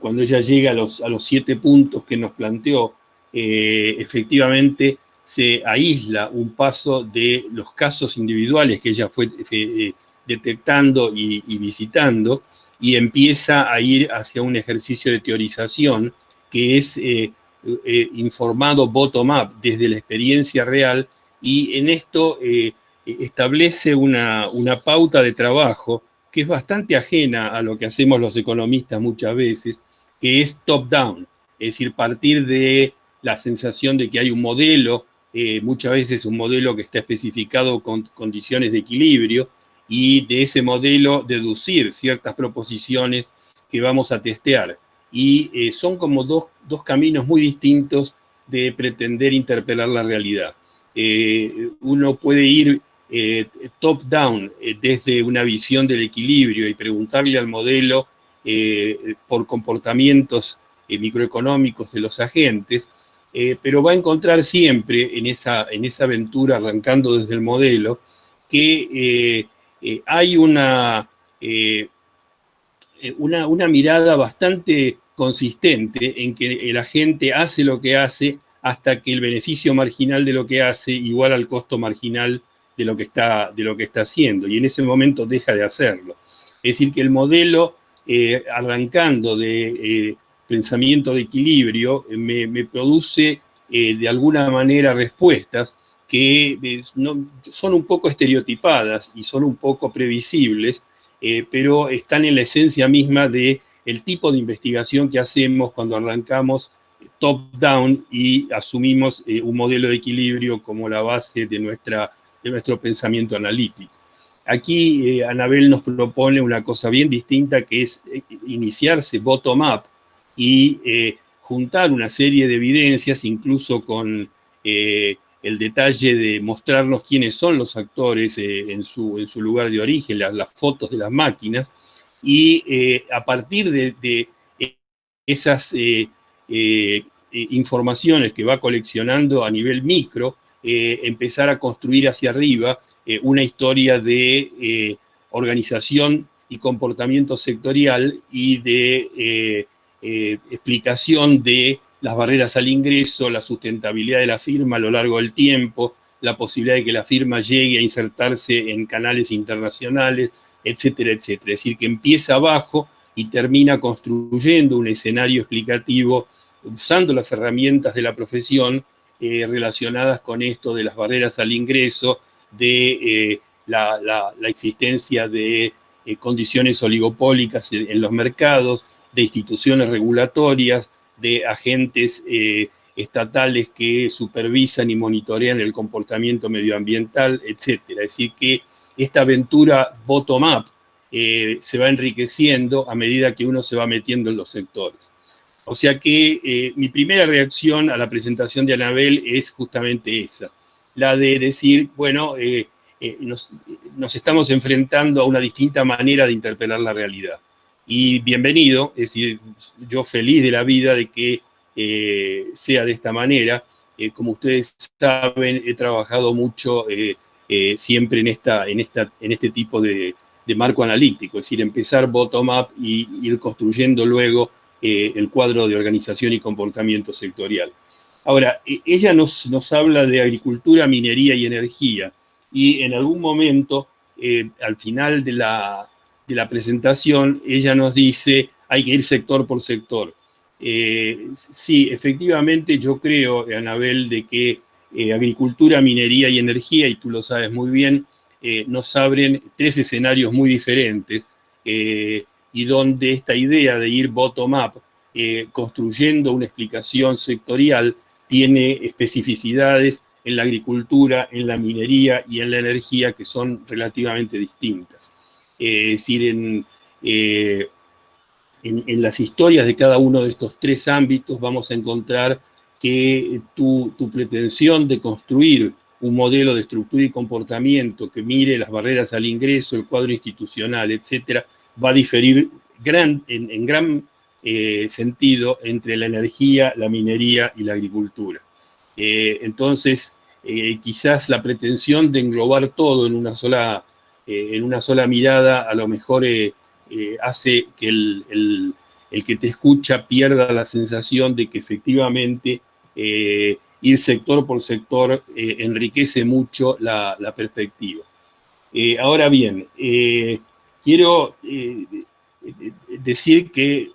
S2: Cuando ella llega a los 7 puntos que nos planteó, efectivamente se aísla un paso de los casos individuales que ella fue detectando y visitando, y empieza a ir hacia un ejercicio de teorización que es informado bottom-up, desde la experiencia real, y en esto establece una pauta de trabajo que es bastante ajena a lo que hacemos los economistas muchas veces, que es top-down, es decir, partir de la sensación de que hay un modelo, muchas veces un modelo que está especificado con condiciones de equilibrio, y de ese modelo deducir ciertas proposiciones que vamos a testear. Y son como dos caminos muy distintos de pretender interpelar la realidad. Uno puede ir top-down, desde una visión del equilibrio y preguntarle al modelo por comportamientos microeconómicos de los agentes, pero va a encontrar siempre en esa aventura, arrancando desde el modelo, que hay una mirada bastante consistente en que el agente hace lo que hace hasta que el beneficio marginal de lo que hace iguala al costo marginal de lo que está haciendo, y en ese momento deja de hacerlo. Es decir, que el modelo, arrancando de pensamiento de equilibrio, me produce de alguna manera respuestas que son un poco estereotipadas y son un poco previsibles, pero están en la esencia misma del tipo de investigación que hacemos cuando arrancamos top-down y asumimos un modelo de equilibrio como la base de nuestro pensamiento analítico. Aquí Anabel nos propone una cosa bien distinta, que es iniciarse bottom-up y juntar una serie de evidencias, incluso con el detalle de mostrarnos quiénes son los actores en su lugar de origen, las fotos de las máquinas, y a partir de esas informaciones que va coleccionando a nivel micro, empezar a construir hacia arriba una historia de organización y comportamiento sectorial y de explicación de las barreras al ingreso, la sustentabilidad de la firma a lo largo del tiempo, la posibilidad de que la firma llegue a insertarse en canales internacionales, etcétera, etcétera. Es decir, que empieza abajo y termina construyendo un escenario explicativo usando las herramientas de la profesión relacionadas con esto de las barreras al ingreso, de la existencia de condiciones oligopólicas en los mercados, de instituciones regulatorias, de agentes estatales que supervisan y monitorean el comportamiento medioambiental, etcétera. Es decir, que esta aventura bottom-up se va enriqueciendo a medida que uno se va metiendo en los sectores. O sea que mi primera reacción a la presentación de Anabel es justamente esa, la de decir, bueno, nos estamos enfrentando a una distinta manera de interpelar la realidad. Y bienvenido, es decir, yo feliz de la vida de que sea de esta manera. Como ustedes saben, he trabajado mucho siempre en este tipo de marco analítico, es decir, empezar bottom-up y ir construyendo luego el cuadro de organización y comportamiento sectorial. Ahora, ella nos habla de agricultura, minería y energía, y en algún momento, al final de la presentación, ella nos dice, hay que ir sector por sector. Sí, efectivamente yo creo, Anabel, de que agricultura, minería y energía, y tú lo sabes muy bien, nos abren tres escenarios muy diferentes, y donde esta idea de ir bottom-up, construyendo una explicación sectorial, tiene especificidades en la agricultura, en la minería y en la energía que son relativamente distintas. Es decir, en las historias de cada uno de estos tres ámbitos vamos a encontrar que tu pretensión de construir un modelo de estructura y comportamiento que mire las barreras al ingreso, el cuadro institucional, etcétera, va a diferir en gran sentido entre la energía, la minería y la agricultura. Entonces, quizás la pretensión de englobar todo en una sola mirada a lo mejor hace que el que te escucha pierda la sensación de que efectivamente ir sector por sector enriquece mucho la perspectiva. Ahora bien, quiero decir que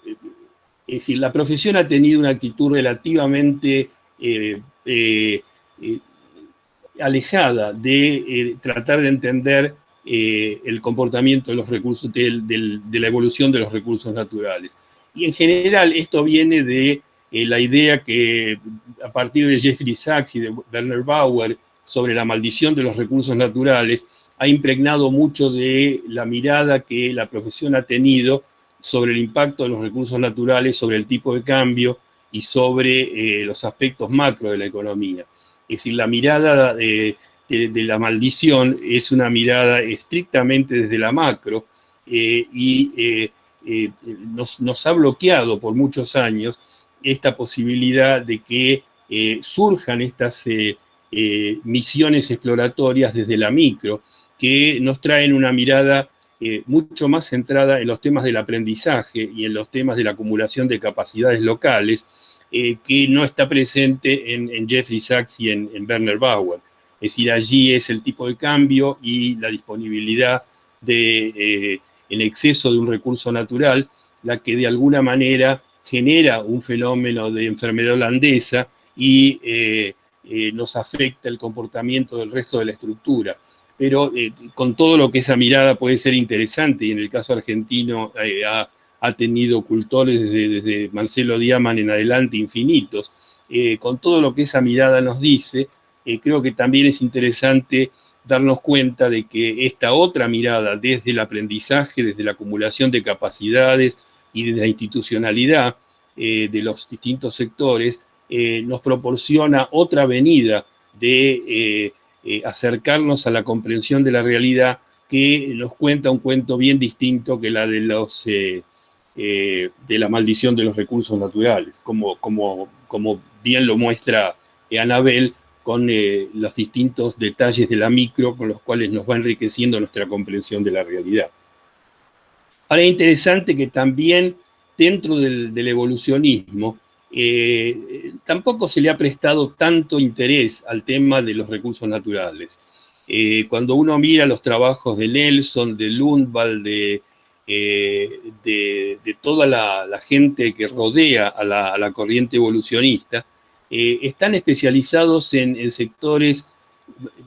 S2: es decir, la profesión ha tenido una actitud relativamente alejada de tratar de entender el comportamiento de los recursos, de la evolución de los recursos naturales. Y en general esto viene de la idea que a partir de Jeffrey Sachs y de Werner Bauer sobre la maldición de los recursos naturales ha impregnado mucho de la mirada que la profesión ha tenido sobre el impacto de los recursos naturales, sobre el tipo de cambio y sobre los aspectos macro de la economía. Es decir, la mirada de la maldición es una mirada estrictamente desde la macro y nos ha bloqueado por muchos años esta posibilidad de que surjan estas misiones exploratorias desde la micro, que nos traen una mirada mucho más centrada en los temas del aprendizaje y en los temas de la acumulación de capacidades locales, que no está presente en Jeffrey Sachs y en Werner Bauer. Es decir, allí es el tipo de cambio y la disponibilidad de el exceso de un recurso natural la que de alguna manera genera un fenómeno de enfermedad holandesa y nos afecta el comportamiento del resto de la estructura. Pero con todo lo que esa mirada puede ser interesante, y en el caso argentino ha tenido cultores desde Marcelo Diaman en adelante infinitos, con todo lo que esa mirada nos dice, creo que también es interesante darnos cuenta de que esta otra mirada desde el aprendizaje, desde la acumulación de capacidades y desde la institucionalidad de los distintos sectores, nos proporciona otra avenida de acercarnos a la comprensión de la realidad que nos cuenta un cuento bien distinto que la de la maldición de los recursos naturales, como bien lo muestra Anabel, con los distintos detalles de la micro con los cuales nos va enriqueciendo nuestra comprensión de la realidad. Ahora es interesante que también dentro del evolucionismo tampoco se le ha prestado tanto interés al tema de los recursos naturales. Cuando uno mira los trabajos de Nelson, de Lundvall, de toda la gente que rodea a la corriente evolucionista, están especializados en sectores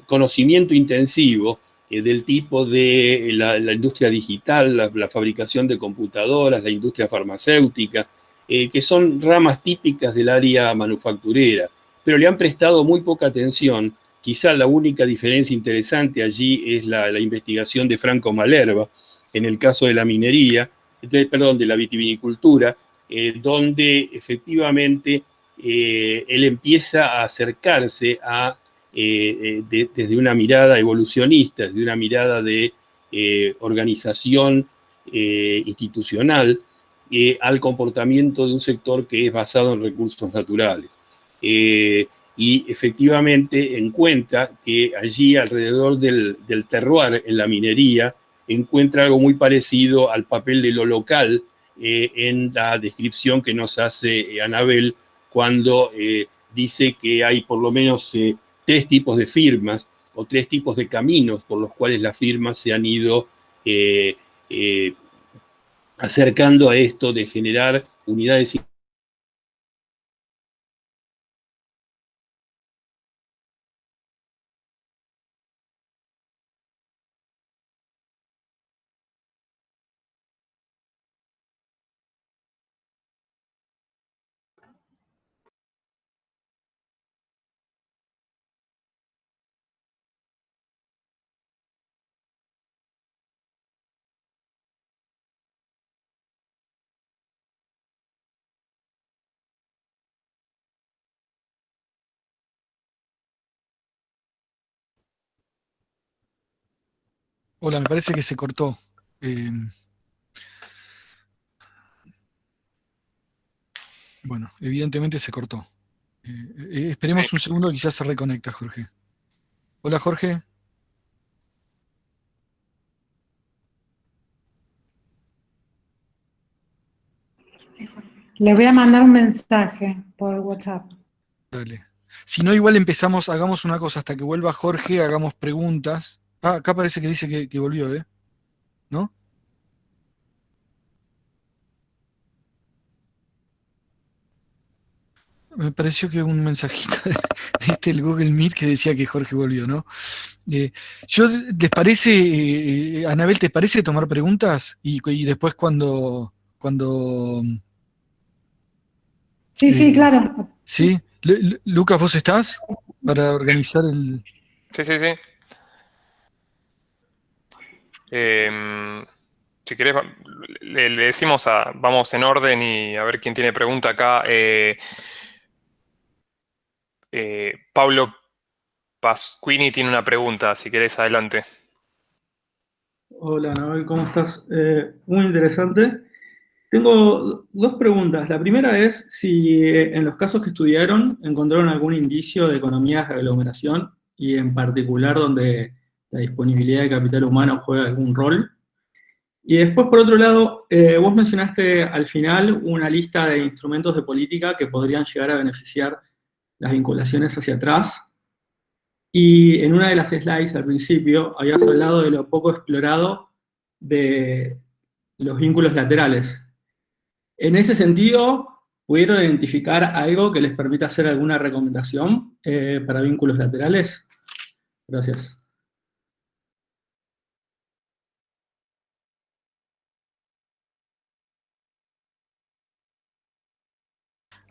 S2: conocimiento intensivo del tipo de la industria digital, la fabricación de computadoras, la industria farmacéutica, que son ramas típicas del área manufacturera, pero le han prestado muy poca atención. Quizá la única diferencia interesante allí es la investigación de Franco Malerba, en el caso de la minería, de la vitivinicultura, donde efectivamente él empieza a acercarse desde una mirada evolucionista, desde una mirada de organización institucional, al comportamiento de un sector que es basado en recursos naturales. Y efectivamente encuentra que allí alrededor del terroir en la minería encuentra algo muy parecido al papel de lo local en la descripción que nos hace Anabel cuando dice que hay por lo menos 3 tipos de firmas o 3 tipos de caminos por los cuales las firmas se han ido acercando a esto de generar unidades.
S3: Hola, me parece que se cortó. Bueno, evidentemente se cortó. Esperemos un segundo, quizás se reconecta, Jorge. Hola, Jorge.
S1: Le voy a mandar un mensaje por WhatsApp.
S3: Dale. Si no, igual empezamos, hagamos una cosa, hasta que vuelva Jorge, hagamos preguntas. Ah, acá parece que dice que volvió, ¿no? Me pareció que un mensajito de el Google Meet que decía que Jorge volvió, ¿no? ¿Les parece, Anabel, te parece tomar preguntas? Y después cuando
S1: Sí, claro.
S3: ¿sí? Lucas, ¿vos estás para organizar el...?
S4: Sí. Si querés, le decimos vamos en orden y a ver quién tiene pregunta acá. Pablo Pasquini tiene una pregunta, si querés, adelante.
S5: Hola, Anabel, ¿cómo estás? Muy interesante. Tengo dos preguntas. La primera es si en los casos que estudiaron encontraron algún indicio de economías de aglomeración y en particular donde la disponibilidad de capital humano juega algún rol. Y después, por otro lado, vos mencionaste al final una lista de instrumentos de política que podrían llegar a beneficiar las vinculaciones hacia atrás. Y en una de las slides al principio habías hablado de lo poco explorado de los vínculos laterales. En ese sentido, ¿pudieron identificar algo que les permita hacer alguna recomendación para vínculos laterales? Gracias.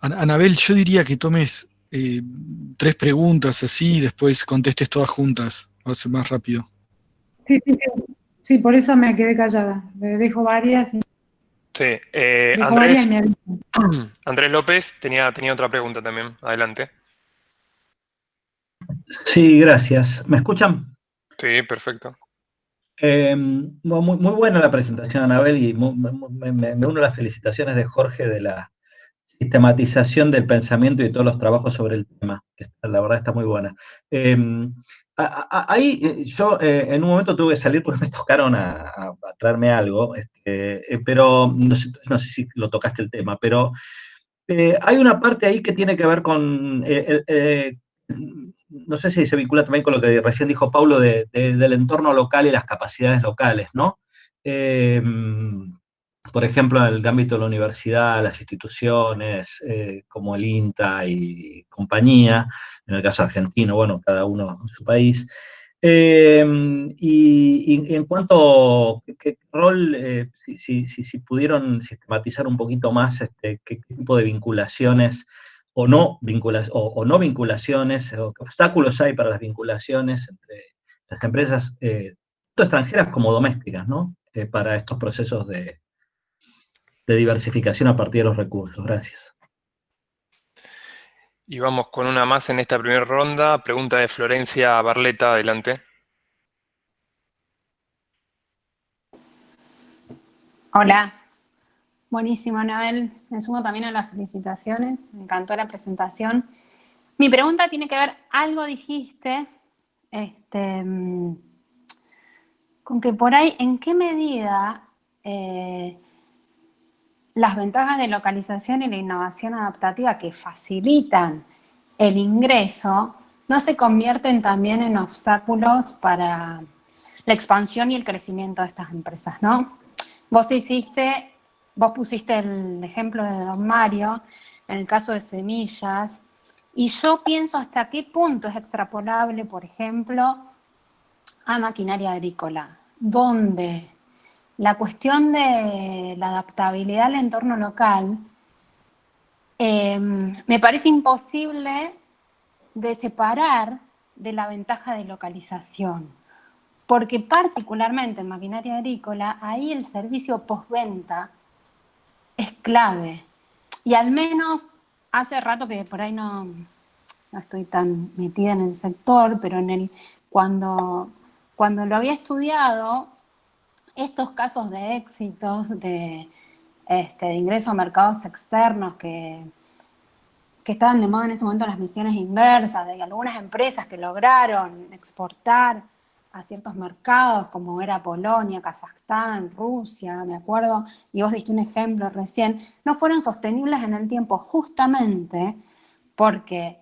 S3: Anabel, yo diría que tomes 3 preguntas así y después contestes todas juntas. Va a ser más rápido.
S1: Sí, sí, sí. Sí, por eso me quedé callada. Le dejo varias y
S4: Sí,
S1: dejo varias y me aviso.
S4: Andrés López tenía otra pregunta también. Adelante.
S6: Sí, gracias. ¿Me escuchan?
S4: Sí, perfecto.
S6: Muy buena la presentación, Anabel, y me uno a las felicitaciones de Jorge de la sistematización del pensamiento y de todos los trabajos sobre el tema, que la verdad está muy buena. Ahí yo en un momento tuve que salir porque me tocaron a traerme algo, pero no sé si lo tocaste el tema, pero hay una parte ahí que tiene que ver con, no sé si se vincula también con lo que recién dijo Paulo del entorno local y las capacidades locales, ¿no? Por ejemplo, en el ámbito de la universidad, las instituciones como el INTA y compañía, en el caso argentino, bueno, cada uno en su país. Y en cuanto a qué rol, si pudieron sistematizar un poquito más qué tipo de vinculaciones o no, no vinculaciones, o qué obstáculos hay para las vinculaciones entre las empresas, tanto extranjeras como domésticas, ¿no? Para estos procesos de diversificación a partir de los recursos. Gracias.
S4: Y vamos con una más en esta primera ronda. Pregunta de Florencia Barleta, adelante.
S7: Hola, buenísimo, Anabel. Me sumo también a las felicitaciones. Me encantó la presentación. Mi pregunta tiene que ver, algo dijiste, con que por ahí, ¿en qué medida las ventajas de localización y la innovación adaptativa que facilitan el ingreso no se convierten también en obstáculos para la expansión y el crecimiento de estas empresas, ¿no? Vos pusiste el ejemplo de Don Mario, en el caso de semillas, y yo pienso hasta qué punto es extrapolable, por ejemplo, a maquinaria agrícola, donde la cuestión de la adaptabilidad al entorno local me parece imposible de separar de la ventaja de localización. Porque particularmente en maquinaria agrícola, ahí el servicio postventa es clave. Y al menos hace rato que por ahí no estoy tan metida en el sector, pero cuando lo había estudiado, estos casos de éxitos de ingreso a mercados externos que estaban de moda en ese momento, las misiones inversas, de algunas empresas que lograron exportar a ciertos mercados, como era Polonia, Kazajstán, Rusia, me acuerdo, y vos diste un ejemplo recién, no fueron sostenibles en el tiempo justamente porque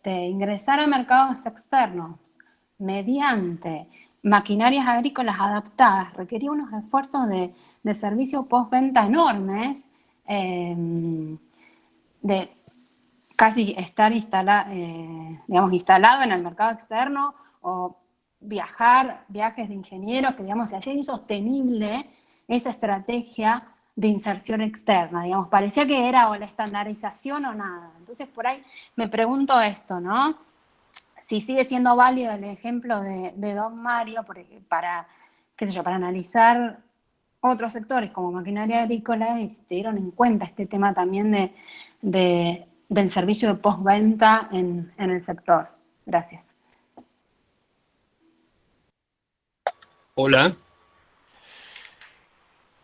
S7: ingresar a mercados externos mediante maquinarias agrícolas adaptadas requería unos esfuerzos de servicio postventa enormes, de casi estar instalado en el mercado externo o viajes de ingenieros, que digamos, se hacía insostenible esa estrategia de inserción externa, digamos, parecía que era o la estandarización o nada. Entonces, por ahí me pregunto esto, ¿no? Si sigue siendo válido el ejemplo de Don Mario para, qué sé yo, para analizar otros sectores como maquinaria agrícola se dieron en cuenta este tema también del servicio de postventa en el sector. Gracias.
S2: Hola.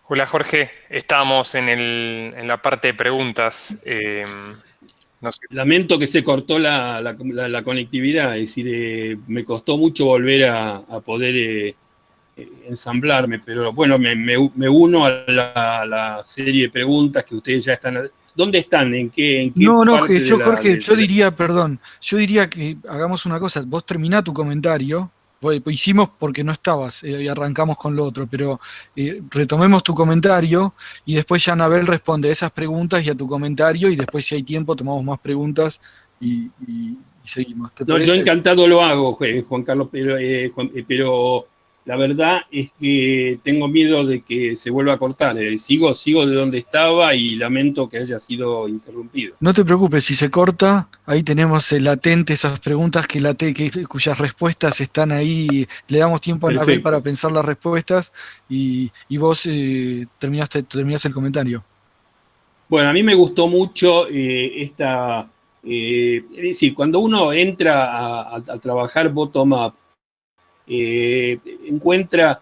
S4: Hola Jorge, estábamos en la parte de preguntas. No sé.
S2: Lamento que se cortó la conectividad, es decir, me costó mucho volver a poder ensamblarme, pero bueno, me uno a la serie de preguntas que ustedes ya están... ¿Dónde están? ¿En qué
S3: No,
S2: parte de
S3: Jorge, yo
S2: la...
S3: diría que hagamos una cosa, vos terminá tu comentario, pues hicimos porque no estabas y arrancamos con lo otro, pero retomemos tu comentario y después ya Anabel responde a esas preguntas y a tu comentario y después si hay tiempo tomamos más preguntas y seguimos. ¿Te
S2: No, yo
S3: parece?
S2: encantado lo hago, Juan Carlos, pero la verdad es que tengo miedo de que se vuelva a cortar. Sigo de donde estaba y lamento que haya sido interrumpido.
S3: No te preocupes, si se corta, ahí tenemos latente esas preguntas cuyas respuestas están ahí. Le damos tiempo a Anabel
S2: Perfecto.
S3: para pensar las respuestas y vos terminás el comentario.
S2: Bueno, a mí me gustó mucho es decir, cuando uno entra a trabajar bottom-up, encuentra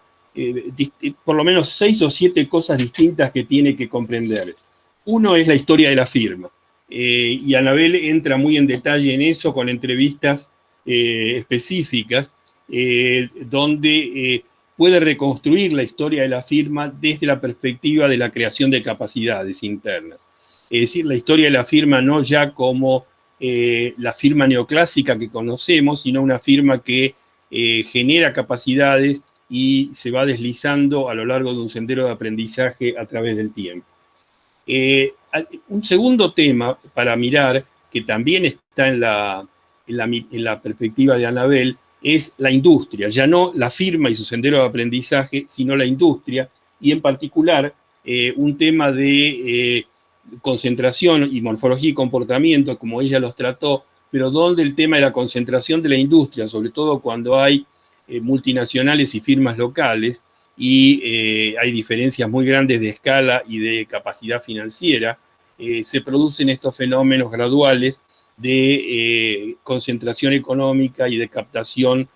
S2: por lo menos 6 o 7 cosas distintas que tiene que comprender. Uno es la historia de la firma, y Anabel entra muy en detalle en eso con entrevistas específicas, donde puede reconstruir la historia de la firma desde la perspectiva de la creación de capacidades internas. Es decir, la historia de la firma no ya como la firma neoclásica que conocemos, sino una firma que genera capacidades y se va deslizando a lo largo de un sendero de aprendizaje a través del tiempo. Un segundo tema para mirar, que también está en la perspectiva de Anabel, es la industria, ya no la firma y su sendero de aprendizaje, sino la industria, y en particular un tema de concentración y morfología y comportamiento, como ella los trató, pero donde el tema de la concentración de la industria, sobre todo cuando hay multinacionales y firmas locales, y hay diferencias muy grandes de escala y de capacidad financiera, se producen estos fenómenos graduales de concentración económica y de captación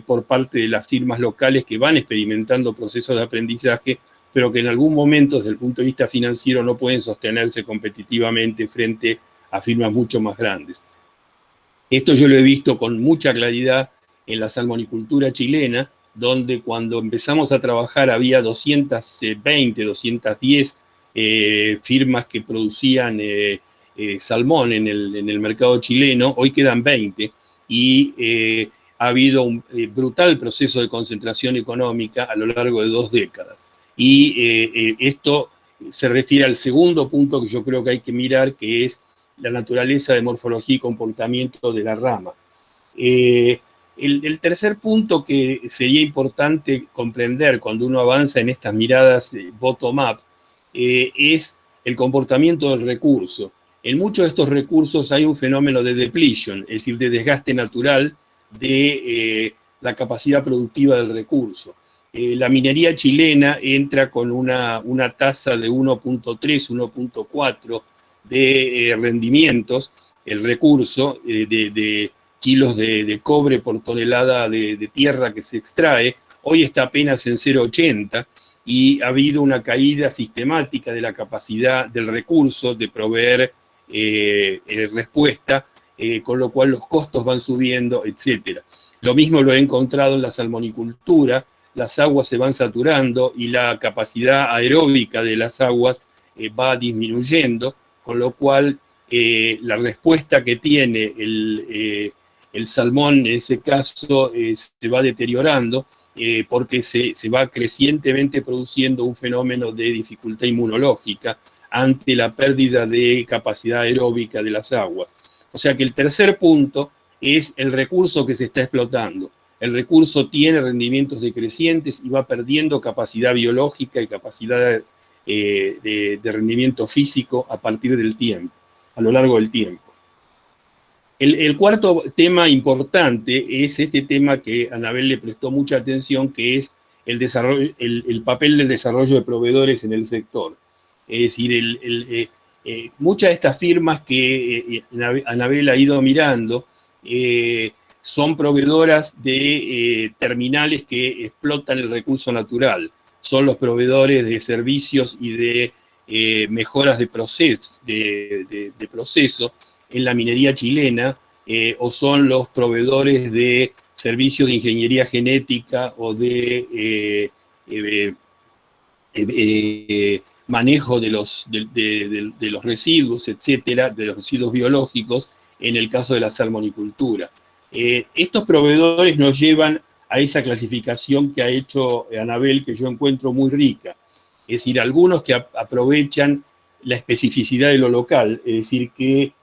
S2: por parte de las firmas locales que van experimentando procesos de aprendizaje, pero que en algún momento, desde el punto de vista financiero, no pueden sostenerse competitivamente frente a firmas mucho más grandes. Esto yo lo he visto con mucha claridad en la salmonicultura chilena, donde cuando empezamos a trabajar había 220, 210 firmas que producían salmón en el mercado chileno, hoy quedan 20, y ha habido un brutal proceso de concentración económica a lo largo de 2 décadas. Y esto se refiere al segundo punto que yo creo que hay que mirar, que es la naturaleza de morfología y comportamiento de la rama. El tercer punto que sería importante comprender cuando uno avanza en estas miradas bottom-up es el comportamiento del recurso. En muchos de estos recursos hay un fenómeno de depletion, es decir, de desgaste natural de la capacidad productiva del recurso. La minería chilena entra con una tasa de 1.3, 1.4 de rendimientos, el recurso de kilos de cobre por tonelada de tierra que se extrae, hoy está apenas en 0,80, y ha habido una caída sistemática de la capacidad del recurso de proveer respuesta, con lo cual los costos van subiendo, etc. Lo mismo lo he encontrado en la salmonicultura, las aguas se van saturando y la capacidad aeróbica de las aguas va disminuyendo, con lo cual la respuesta que tiene el salmón en ese caso se va deteriorando, porque se va crecientemente produciendo un fenómeno de dificultad inmunológica ante la pérdida de capacidad aeróbica de las aguas. O sea que el tercer punto es el recurso que se está explotando. El recurso tiene rendimientos decrecientes y va perdiendo capacidad biológica y capacidad de rendimiento físico a partir del tiempo, a lo largo del tiempo. El cuarto tema importante es este tema que Anabel le prestó mucha atención, que es el papel del desarrollo de proveedores en el sector. Es decir, muchas de estas firmas que Anabel ha ido mirando son proveedoras de terminales que explotan el recurso natural. Son los proveedores de servicios y de mejoras de proceso en la minería chilena, o son los proveedores de servicios de ingeniería genética o de manejo de los residuos, etcétera, de los residuos biológicos, en el caso de la salmonicultura. Estos proveedores nos llevan a esa clasificación que ha hecho Anabel, que yo encuentro muy rica. Es decir, algunos que aprovechan la especificidad de lo local, es decir, que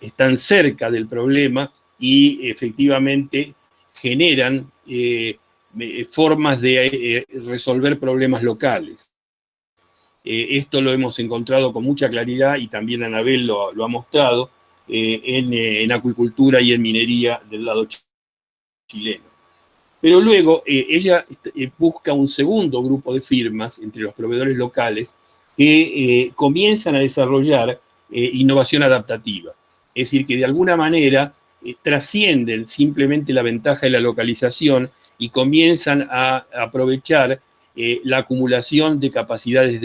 S2: están cerca del problema y efectivamente generan formas de resolver problemas locales. Esto lo hemos encontrado con mucha claridad y también Anabel lo ha mostrado en acuicultura y en minería del lado chileno. Pero luego ella busca un segundo grupo de firmas entre los proveedores locales que comienzan a desarrollar innovación adaptativa. Es decir, que de alguna manera trascienden simplemente la ventaja de la localización y comienzan a aprovechar la acumulación de capacidades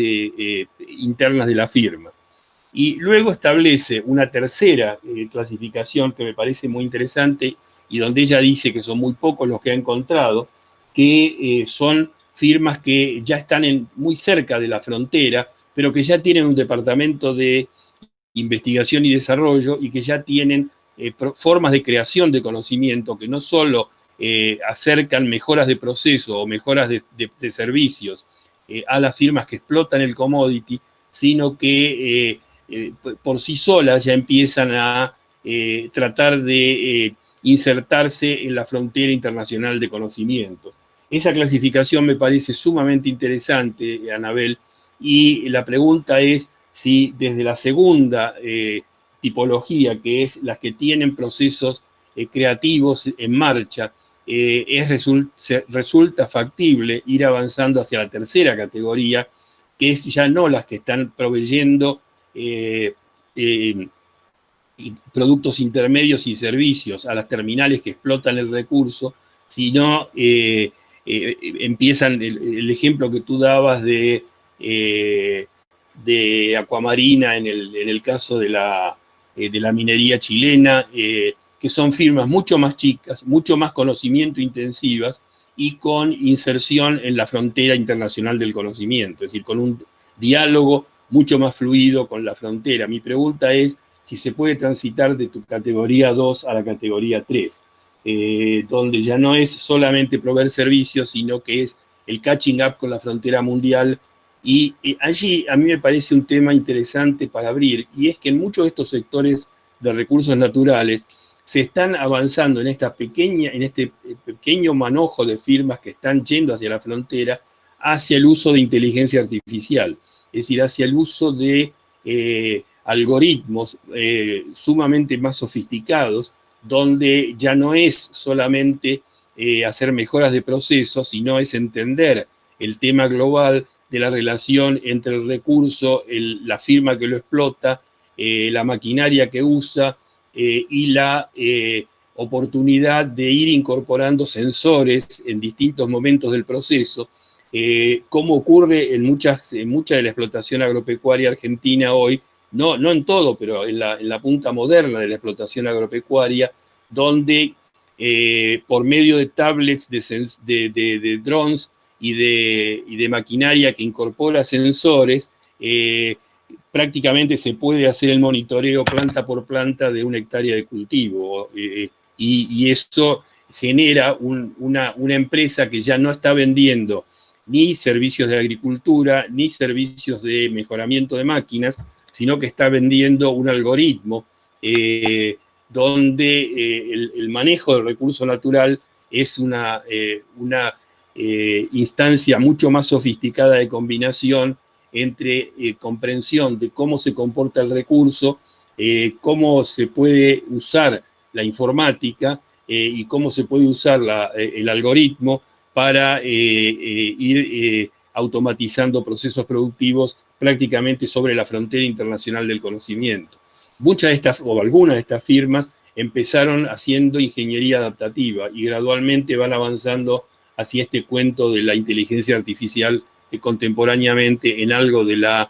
S2: internas de la firma. Y luego establece una tercera clasificación que me parece muy interesante y donde ella dice que son muy pocos los que ha encontrado, que son firmas que ya están muy cerca de la frontera, pero que ya tienen un departamento de investigación y desarrollo y que ya tienen formas de creación de conocimiento que no solo acercan mejoras de proceso o mejoras de servicios a las firmas que explotan el commodity, sino que por sí solas ya empiezan a tratar de insertarse en la frontera internacional de conocimiento. Esa clasificación me parece sumamente interesante, Anabel, y la pregunta es si desde la segunda tipología, que es las que tienen procesos creativos en marcha, resulta factible ir avanzando hacia la tercera categoría, que es ya no las que están proveyendo productos intermedios y servicios a las terminales que explotan el recurso, sino empiezan el ejemplo que tú dabas de Aquamarina en el caso de la minería chilena, que son firmas mucho más chicas, mucho más conocimiento intensivas y con inserción en la frontera internacional del conocimiento, es decir, con un diálogo mucho más fluido con la frontera. Mi pregunta es si se puede transitar de tu categoría 2 a la categoría 3, donde ya no es solamente proveer servicios, sino que es el catching up con la frontera mundial. Y allí a mí me parece un tema interesante para abrir, y es que en muchos de estos sectores de recursos naturales se están avanzando en este pequeño manojo de firmas que están yendo hacia la frontera, hacia el uso de inteligencia artificial, es decir, hacia el uso de algoritmos sumamente más sofisticados, donde ya no es solamente hacer mejoras de procesos, sino es entender el tema global de la relación entre el recurso, la firma que lo explota, la maquinaria que usa y la oportunidad de ir incorporando sensores en distintos momentos del proceso, como ocurre en mucha de la explotación agropecuaria argentina hoy, no en todo, pero en la punta moderna de la explotación agropecuaria, donde por medio de tablets, de drones y de maquinaria que incorpora sensores, prácticamente se puede hacer el monitoreo planta por planta de una hectárea de cultivo, y eso genera una empresa que ya no está vendiendo ni servicios de agricultura, ni servicios de mejoramiento de máquinas, sino que está vendiendo un algoritmo donde el manejo del recurso natural es una instancia mucho más sofisticada de combinación entre comprensión de cómo se comporta el recurso, cómo se puede usar la informática y cómo se puede usar el algoritmo para ir automatizando procesos productivos prácticamente sobre la frontera internacional del conocimiento. Muchas de estas, o algunas de estas firmas, empezaron haciendo ingeniería adaptativa y gradualmente van avanzando hacia este cuento de la inteligencia artificial contemporáneamente en algo de la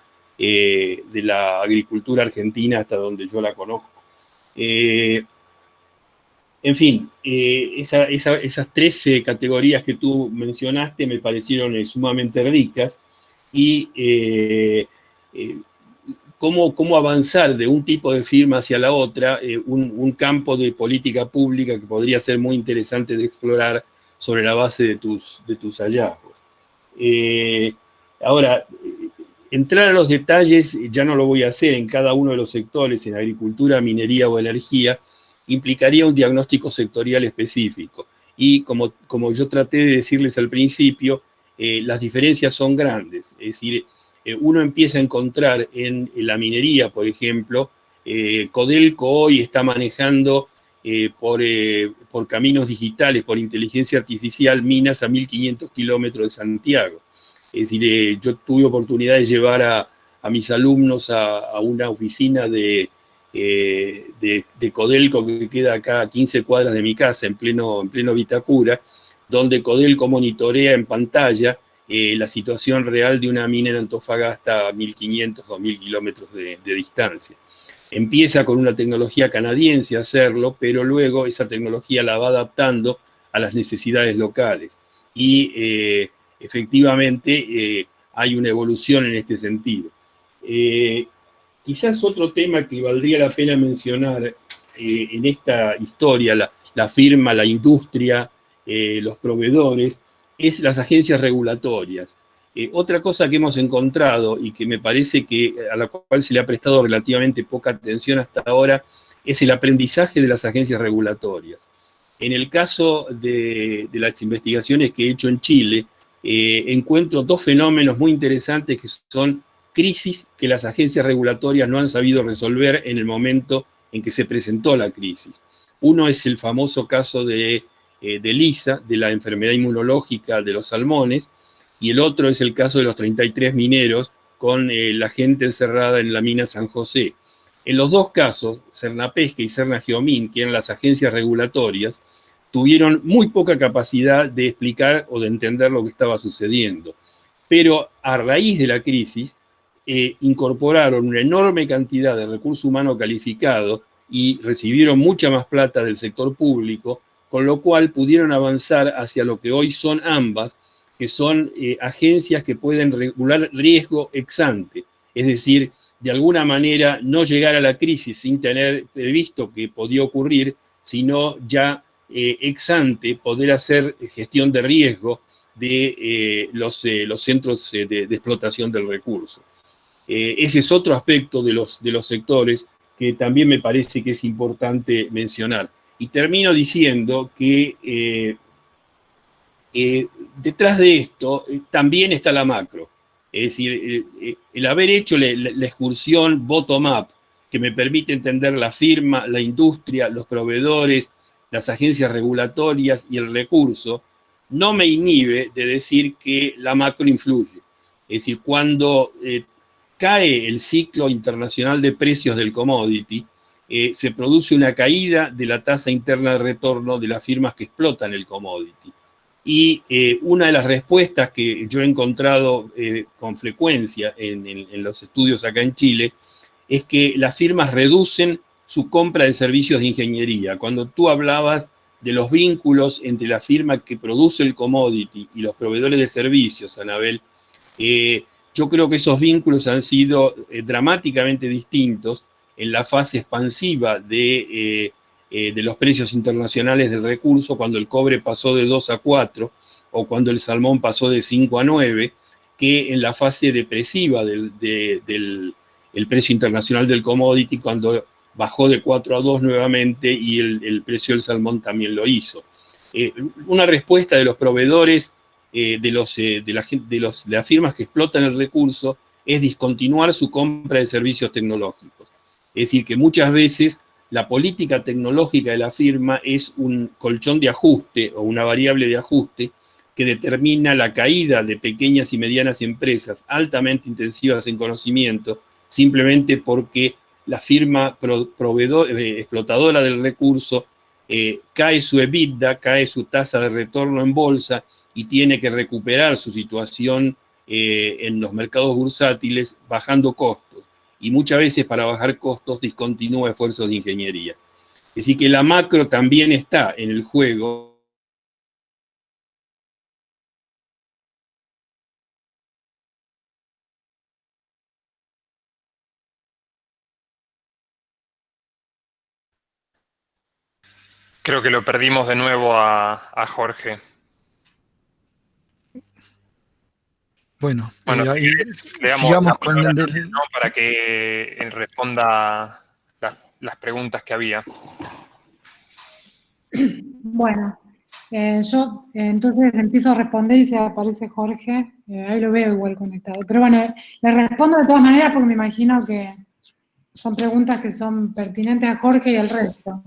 S2: agricultura argentina hasta donde yo la conozco. En fin, esas 13 categorías que tú mencionaste me parecieron sumamente ricas y cómo avanzar de un tipo de firma hacia la otra, un campo de política pública que podría ser muy interesante de explorar sobre la base de tus hallazgos. Ahora, entrar a los detalles ya no lo voy a hacer en cada uno de los sectores, en agricultura, minería o energía, implicaría un diagnóstico sectorial específico. Y como yo traté de decirles al principio, las diferencias son grandes. Es decir, uno empieza a encontrar en la minería, por ejemplo, Codelco hoy está manejando por caminos digitales, por inteligencia artificial, minas a 1.500 kilómetros de Santiago. Es decir, yo tuve oportunidad de llevar a mis alumnos a una oficina de Codelco que queda acá a 15 cuadras de mi casa, en pleno Vitacura, donde Codelco monitorea en pantalla la situación real de una mina en Antofagasta a 1.500 o 2.000 kilómetros de distancia. Empieza con una tecnología canadiense a hacerlo, pero luego esa tecnología la va adaptando a las necesidades locales. Y efectivamente hay una evolución en este sentido. Quizás otro tema que valdría la pena mencionar en esta historia, la firma, la industria, los proveedores, es las agencias regulatorias. Otra cosa que hemos encontrado y que me parece que a la cual se le ha prestado relativamente poca atención hasta ahora es el aprendizaje de las agencias regulatorias. En el caso de las investigaciones que he hecho en Chile, encuentro dos fenómenos muy interesantes que son crisis que las agencias regulatorias no han sabido resolver en el momento en que se presentó la crisis. Uno es el famoso caso de Lisa, de la enfermedad inmunológica de los salmones, y el otro es el caso de los 33 mineros con la gente encerrada en la mina San José. En los dos casos, Cernapesca y Cernageomin, que eran las agencias regulatorias, tuvieron muy poca capacidad de explicar o de entender lo que estaba sucediendo. Pero a raíz de la crisis, incorporaron una enorme cantidad de recurso humano calificado y recibieron mucha más plata del sector público, con lo cual pudieron avanzar hacia lo que hoy son ambas, que son agencias que pueden regular riesgo ex ante, es decir, de alguna manera no llegar a la crisis sin tener previsto que podía ocurrir, sino ya ex ante poder hacer gestión de riesgo de los centros de explotación del recurso. Ese es otro aspecto de los sectores que también me parece que es importante mencionar. Y termino diciendo que detrás de esto también está la macro. Es decir, el haber hecho la excursión bottom-up, que me permite entender la firma, la industria, los proveedores, las agencias regulatorias y el recurso, no me inhibe de decir que la macro influye. Es decir, cuando cae el ciclo internacional de precios del commodity, se produce una caída de la tasa interna de retorno de las firmas que explotan el commodity. Y una de las respuestas que yo he encontrado con frecuencia en los estudios acá en Chile es que las firmas reducen su compra de servicios de ingeniería. Cuando tú hablabas de los vínculos entre la firma que produce el commodity y los proveedores de servicios, Anabel, yo creo que esos vínculos han sido dramáticamente distintos en la fase expansiva de los precios internacionales del recurso, cuando el cobre pasó de 2 a 4, o cuando el salmón pasó de 5 a 9, que en la fase depresiva del precio internacional del commodity, cuando bajó de 4 a 2 nuevamente y el precio del salmón también lo hizo. Una respuesta de los proveedores, de las firmas que explotan el recurso, es discontinuar su compra de servicios tecnológicos. Es decir, que muchas veces la política tecnológica de la firma es un colchón de ajuste o una variable de ajuste que determina la caída de pequeñas y medianas empresas altamente intensivas en conocimiento, simplemente porque la firma explotadora del recurso cae su EBITDA, cae su tasa de retorno en bolsa y tiene que recuperar su situación en los mercados bursátiles bajando costos. Y muchas veces para bajar costos discontinúa esfuerzos de ingeniería. Es decir, que la macro también está en el juego.
S4: Creo que lo perdimos de nuevo a Jorge.
S3: Bueno,
S4: Si querés, le damos
S3: sigamos
S4: la
S3: con
S4: palabra
S3: el...
S4: también, ¿no? Para que él responda las preguntas que había.
S1: Bueno, yo entonces empiezo a responder y se aparece Jorge, ahí lo veo igual conectado. Pero bueno, le respondo de todas maneras porque me imagino que son preguntas que son pertinentes a Jorge y al resto.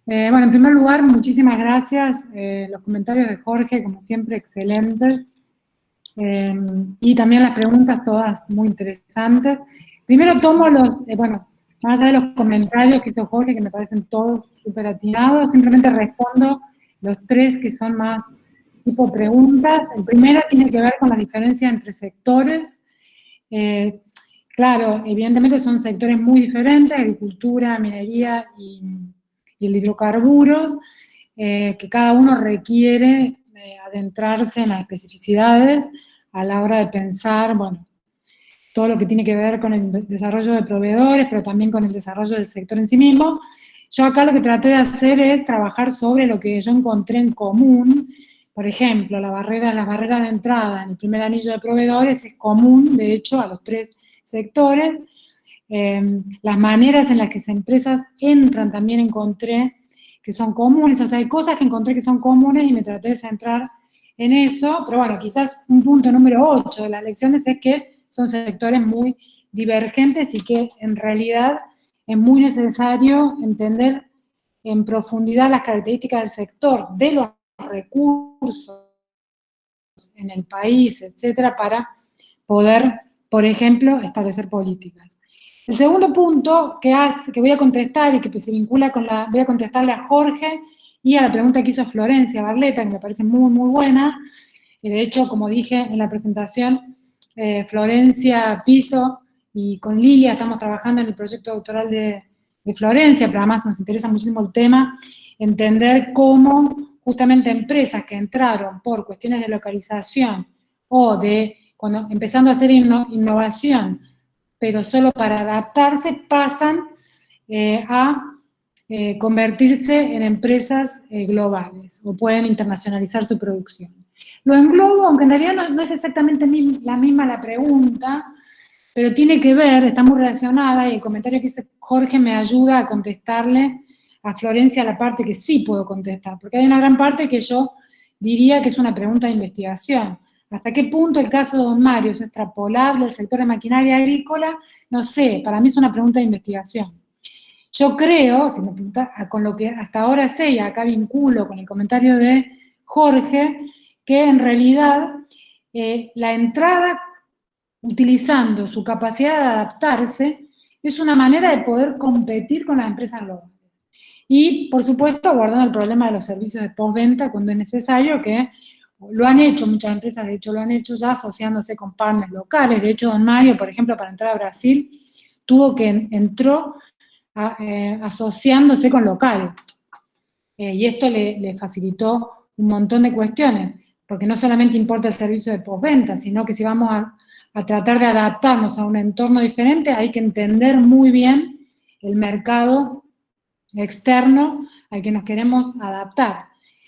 S1: Bueno, en primer lugar, muchísimas gracias. Los comentarios de Jorge, como siempre, excelentes. Y también las preguntas todas muy interesantes. Primero tomo bueno, más allá de los comentarios que hizo Jorge, que me parecen todos súper atinados, simplemente respondo los tres que son más tipo preguntas. El primero tiene que ver con la diferencia entre sectores. Claro, evidentemente son sectores muy diferentes, agricultura, minería y el hidrocarburos, que cada uno requiere adentrarse en las especificidades a la hora de pensar, bueno, todo lo que tiene que ver con el desarrollo de proveedores, pero también con el desarrollo del sector en sí mismo. Yo acá lo que traté de hacer es trabajar sobre lo que yo encontré en común. Por ejemplo, las barreras de entrada en el primer anillo de proveedores es común, de hecho, a los tres sectores. Las maneras en las que las empresas entran también encontré que son comunes, o sea, hay cosas que encontré que son comunes y me traté de centrar en eso, pero bueno, quizás un punto número 8 de las lecciones es que son sectores muy divergentes y que en realidad es muy necesario entender en profundidad las características del sector, de los recursos en el país, etcétera, para poder, por ejemplo, establecer políticas. El segundo punto que voy a contestar y que se vincula con voy a contestarle a Jorge y a la pregunta que hizo Florencia Barleta, que me parece muy, muy buena. Y de hecho, como dije en la presentación, Florencia Piso y con Lilia estamos trabajando en el proyecto doctoral de Florencia, pero además nos interesa muchísimo el tema, entender cómo justamente empresas que entraron por cuestiones de localización o cuando empezando a hacer innovación, pero solo para adaptarse, pasan a convertirse en empresas globales o pueden internacionalizar su producción. Lo englobo, aunque en realidad no es exactamente la misma la pregunta, pero tiene que ver, está muy relacionada, y el comentario que hizo Jorge me ayuda a contestarle a Florencia la parte que sí puedo contestar, porque hay una gran parte que yo diría que es una pregunta de investigación. ¿Hasta qué punto el caso de Don Mario es extrapolable al sector de maquinaria agrícola? No sé, para mí es una pregunta de investigación. Yo creo, si me preguntas con lo que hasta ahora sé, y acá vinculo con el comentario de Jorge, que en realidad la entrada utilizando su capacidad de adaptarse es una manera de poder competir con las empresas globales. Y, por supuesto, abordando el problema de los servicios de postventa cuando es necesario, que lo han hecho, muchas empresas de hecho lo han hecho ya asociándose con partners locales. De hecho, Don Mario, por ejemplo, para entrar a Brasil, entró asociándose con locales. Y esto le facilitó un montón de cuestiones, porque no solamente importa el servicio de postventa, sino que si vamos a tratar de adaptarnos a un entorno diferente, hay que entender muy bien el mercado externo al que nos queremos adaptar.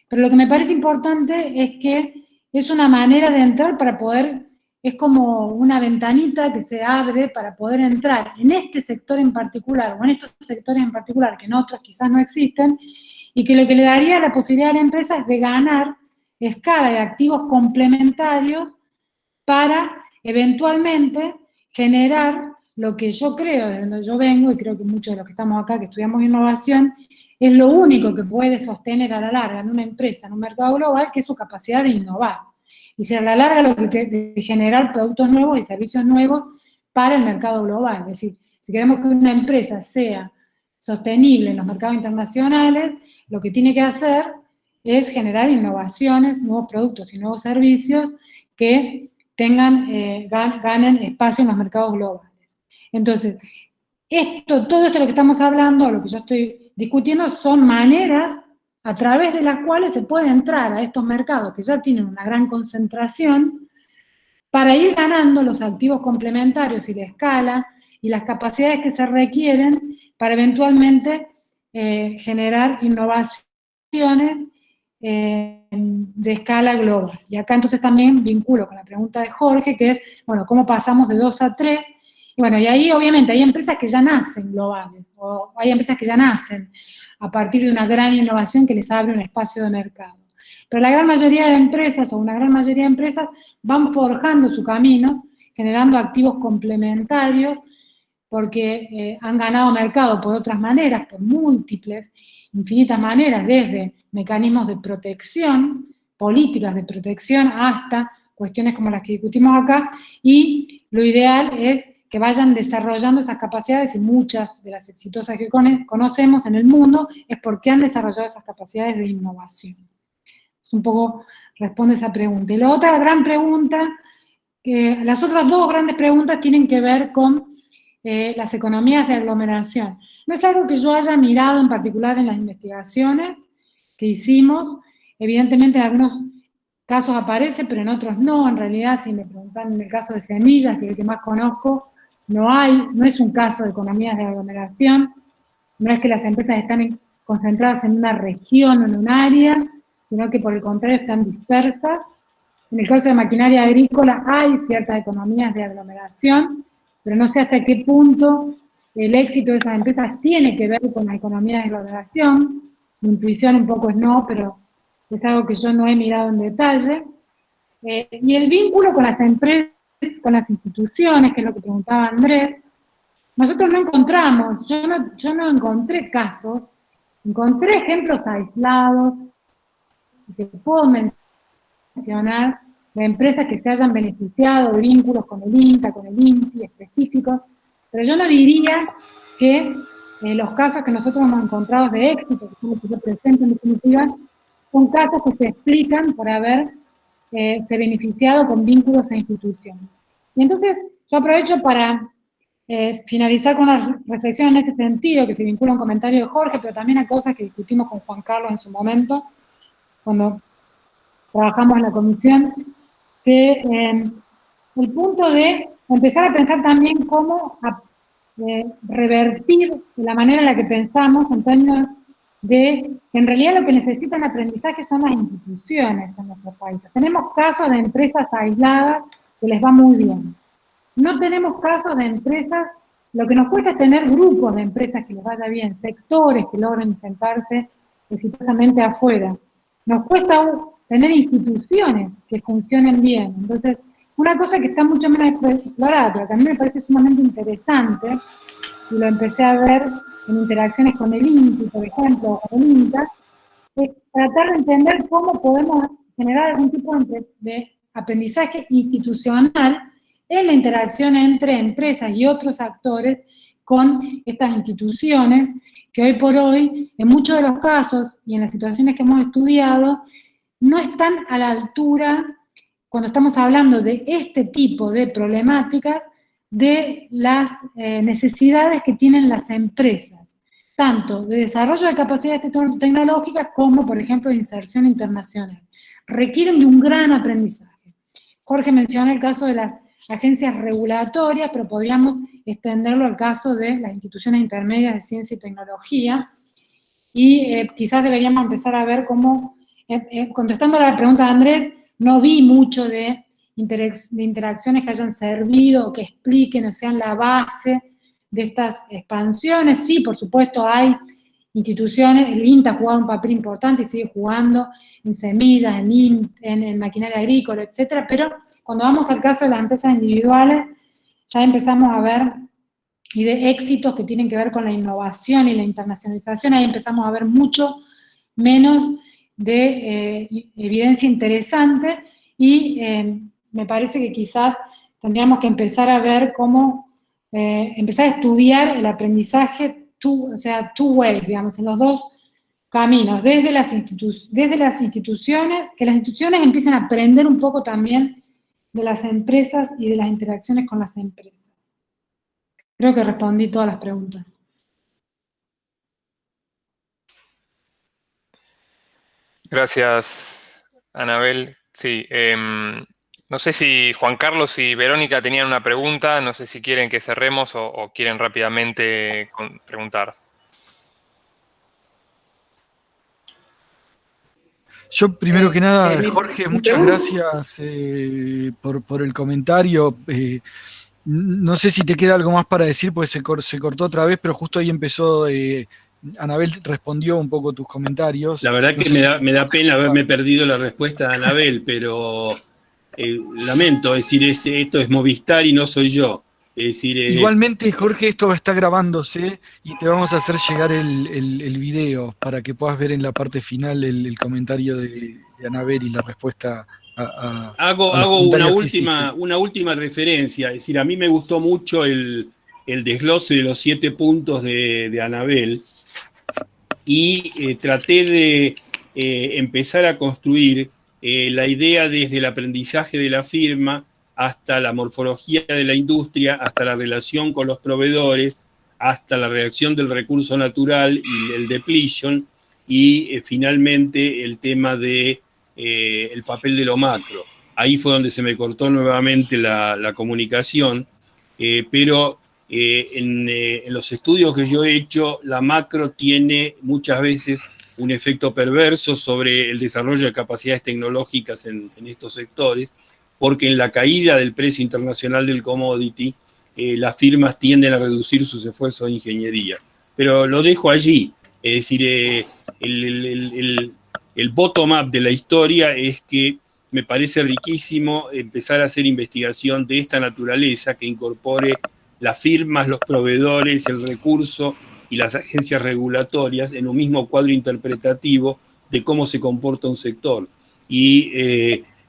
S1: Pero lo que me parece importante es que es una manera de entrar para poder, es como una ventanita que se abre para poder entrar en este sector en particular, o en estos sectores en particular, que en otros quizás no existen, y que lo que le daría la posibilidad a la empresa es de ganar escala de activos complementarios para eventualmente generar lo que yo creo, de donde yo vengo, y creo que muchos de los que estamos acá, que estudiamos innovación, es lo único que puede sostener a la larga en una empresa, en un mercado global, que es su capacidad de innovar. Y si a la larga lo que de generar productos nuevos y servicios nuevos para el mercado global. Es decir, si queremos que una empresa sea sostenible en los mercados internacionales, lo que tiene que hacer es generar innovaciones, nuevos productos y nuevos servicios que ganen espacio en los mercados globales. Entonces, todo esto de lo que estamos hablando, lo que yo estoy discutiendo, son maneras a través de las cuales se puede entrar a estos mercados que ya tienen una gran concentración para ir ganando los activos complementarios y la escala y las capacidades que se requieren para eventualmente generar innovaciones de escala global. Y acá entonces también vinculo con la pregunta de Jorge, que es, bueno, ¿cómo pasamos de 2 a 3? Y bueno, y ahí obviamente hay empresas que ya nacen globales, o hay empresas que ya nacen a partir de una gran innovación que les abre un espacio de mercado. Pero la gran mayoría de empresas, o una gran mayoría de empresas, van forjando su camino, generando activos complementarios, porque han ganado mercado por otras maneras, por múltiples, infinitas maneras, desde mecanismos de protección, políticas de protección, hasta cuestiones como las que discutimos acá, y lo ideal es que vayan desarrollando esas capacidades, y muchas de las exitosas que conocemos en el mundo es porque han desarrollado esas capacidades de innovación. Es un poco responde esa pregunta. Y la otra gran pregunta, las otras dos grandes preguntas tienen que ver con las economías de aglomeración. No es algo que yo haya mirado en particular en las investigaciones que hicimos. Evidentemente en algunos casos aparece, pero en otros no. En realidad, si me preguntan en el caso de semillas, que es el que más conozco, no es un caso de economías de aglomeración. No es que las empresas están concentradas en una región o en un área, sino que por el contrario están dispersas. En el caso de maquinaria agrícola hay ciertas economías de aglomeración, pero no sé hasta qué punto el éxito de esas empresas tiene que ver con la economía de aglomeración. Mi intuición un poco es no, pero es algo que yo no he mirado en detalle. Y el vínculo con las empresas, con las instituciones, que es lo que preguntaba Andrés, nosotros no encontramos, yo no encontré casos, encontré ejemplos aislados, que puedo mencionar, de empresas que se hayan beneficiado de vínculos con el INTA, con el INPI específicos, pero yo no diría que los casos que nosotros hemos encontrado de éxito, que son los que yo presento en definitiva, son casos que se explican por haber se beneficiado con vínculos a instituciones. Y entonces yo aprovecho para finalizar con una reflexión en ese sentido, que se vincula a un comentario de Jorge, pero también a cosas que discutimos con Juan Carlos en su momento, cuando trabajamos en la comisión, que el punto de empezar a pensar también cómo revertir la manera en la que pensamos en términos de que en realidad lo que necesitan aprendizaje son las instituciones en nuestros países. Tenemos casos de empresas aisladas que les va muy bien. No tenemos casos de empresas, lo que nos cuesta es tener grupos de empresas que les vaya bien, sectores que logren sentarse exitosamente afuera. Nos cuesta tener instituciones que funcionen bien. Entonces, una cosa que está mucho menos explorada, pero que a mí me parece sumamente interesante, y lo empecé a ver en interacciones con el INTI, por ejemplo, o con el INTA, es tratar de entender cómo podemos generar algún tipo de aprendizaje institucional en la interacción entre empresas y otros actores con estas instituciones, que hoy por hoy, en muchos de los casos y en las situaciones que hemos estudiado, no están a la altura, cuando estamos hablando de este tipo de problemáticas, de las necesidades que tienen las empresas, tanto de desarrollo de capacidades tecnológicas como, por ejemplo, de inserción internacional. Requieren de un gran aprendizaje. Jorge mencionó el caso de las agencias regulatorias, pero podríamos extenderlo al caso de las instituciones intermedias de ciencia y tecnología, y quizás deberíamos empezar a ver cómo, contestando a la pregunta de Andrés, no vi mucho de interacciones que hayan servido o que expliquen o sean la base de estas expansiones. Sí, por supuesto, hay instituciones, el INTA ha jugado un papel importante y sigue jugando en semillas, en maquinaria agrícola, etcétera, pero cuando vamos al caso de las empresas individuales, ya empezamos a ver y de éxitos que tienen que ver con la innovación y la internacionalización, ahí empezamos a ver mucho menos de evidencia interesante, y me parece que quizás tendríamos que empezar a ver cómo, empezar a estudiar el aprendizaje two way, digamos, en los dos caminos, desde las instituciones, que las instituciones empiecen a aprender un poco también de las empresas y de las interacciones con las empresas. Creo que respondí todas las preguntas.
S4: Gracias, Anabel. Sí, no sé si Juan Carlos y Verónica tenían una pregunta, no sé si quieren que cerremos o quieren rápidamente preguntar.
S3: Yo, primero que nada, Jorge, muchas gracias por el comentario. No sé si te queda algo más para decir, porque se cortó otra vez, pero justo ahí empezó, Anabel respondió un poco tus comentarios.
S2: La verdad que me da pena haberme perdido la respuesta de Anabel, pero lamento, es decir, esto es Movistar y no soy yo. Es decir,
S3: igualmente, Jorge, esto está grabándose y te vamos a hacer llegar el video para que puedas ver en la parte final el comentario de Anabel y la respuesta a
S2: hago una última referencia. Es decir, a mí me gustó mucho el desglose de los 7 puntos de Anabel, y traté de empezar a construir la idea desde el aprendizaje de la firma hasta la morfología de la industria, hasta la relación con los proveedores, hasta la reacción del recurso natural y el depletion, y finalmente el tema de el papel de lo macro. Ahí fue donde se me cortó nuevamente la comunicación, pero en los estudios que yo he hecho, la macro tiene muchas veces un efecto perverso sobre el desarrollo de capacidades tecnológicas en estos sectores, porque en la caída del precio internacional del commodity, las firmas tienden a reducir sus esfuerzos de ingeniería. Pero lo dejo allí, es decir, el bottom-up de la historia es que me parece riquísimo empezar a hacer investigación de esta naturaleza que incorpore las firmas, los proveedores, el recurso y las agencias regulatorias en un mismo cuadro interpretativo de cómo se comporta un sector. Y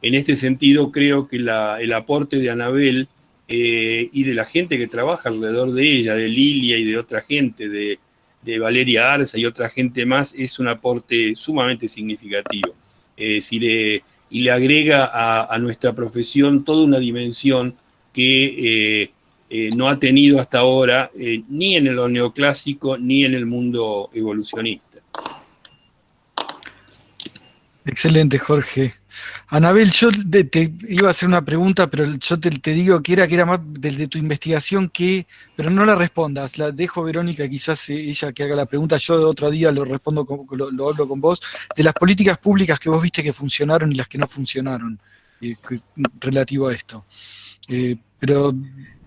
S2: en este sentido creo que el aporte de Anabel y de la gente que trabaja alrededor de ella, de Lilia y de otra gente, de Valeria Arza y otra gente más, es un aporte sumamente significativo. Es decir, y le agrega a nuestra profesión toda una dimensión que no ha tenido hasta ahora ni en el neoclásico ni en el mundo evolucionista.
S3: Excelente, Jorge. Anabel, yo te iba a hacer una pregunta, pero yo te digo que era más de tu investigación, pero no la respondas, la dejo a Verónica, quizás ella que haga la pregunta, yo otro día lo respondo, lo hablo con vos, de las políticas públicas que vos viste que funcionaron y las que no funcionaron, relativo a esto. Pero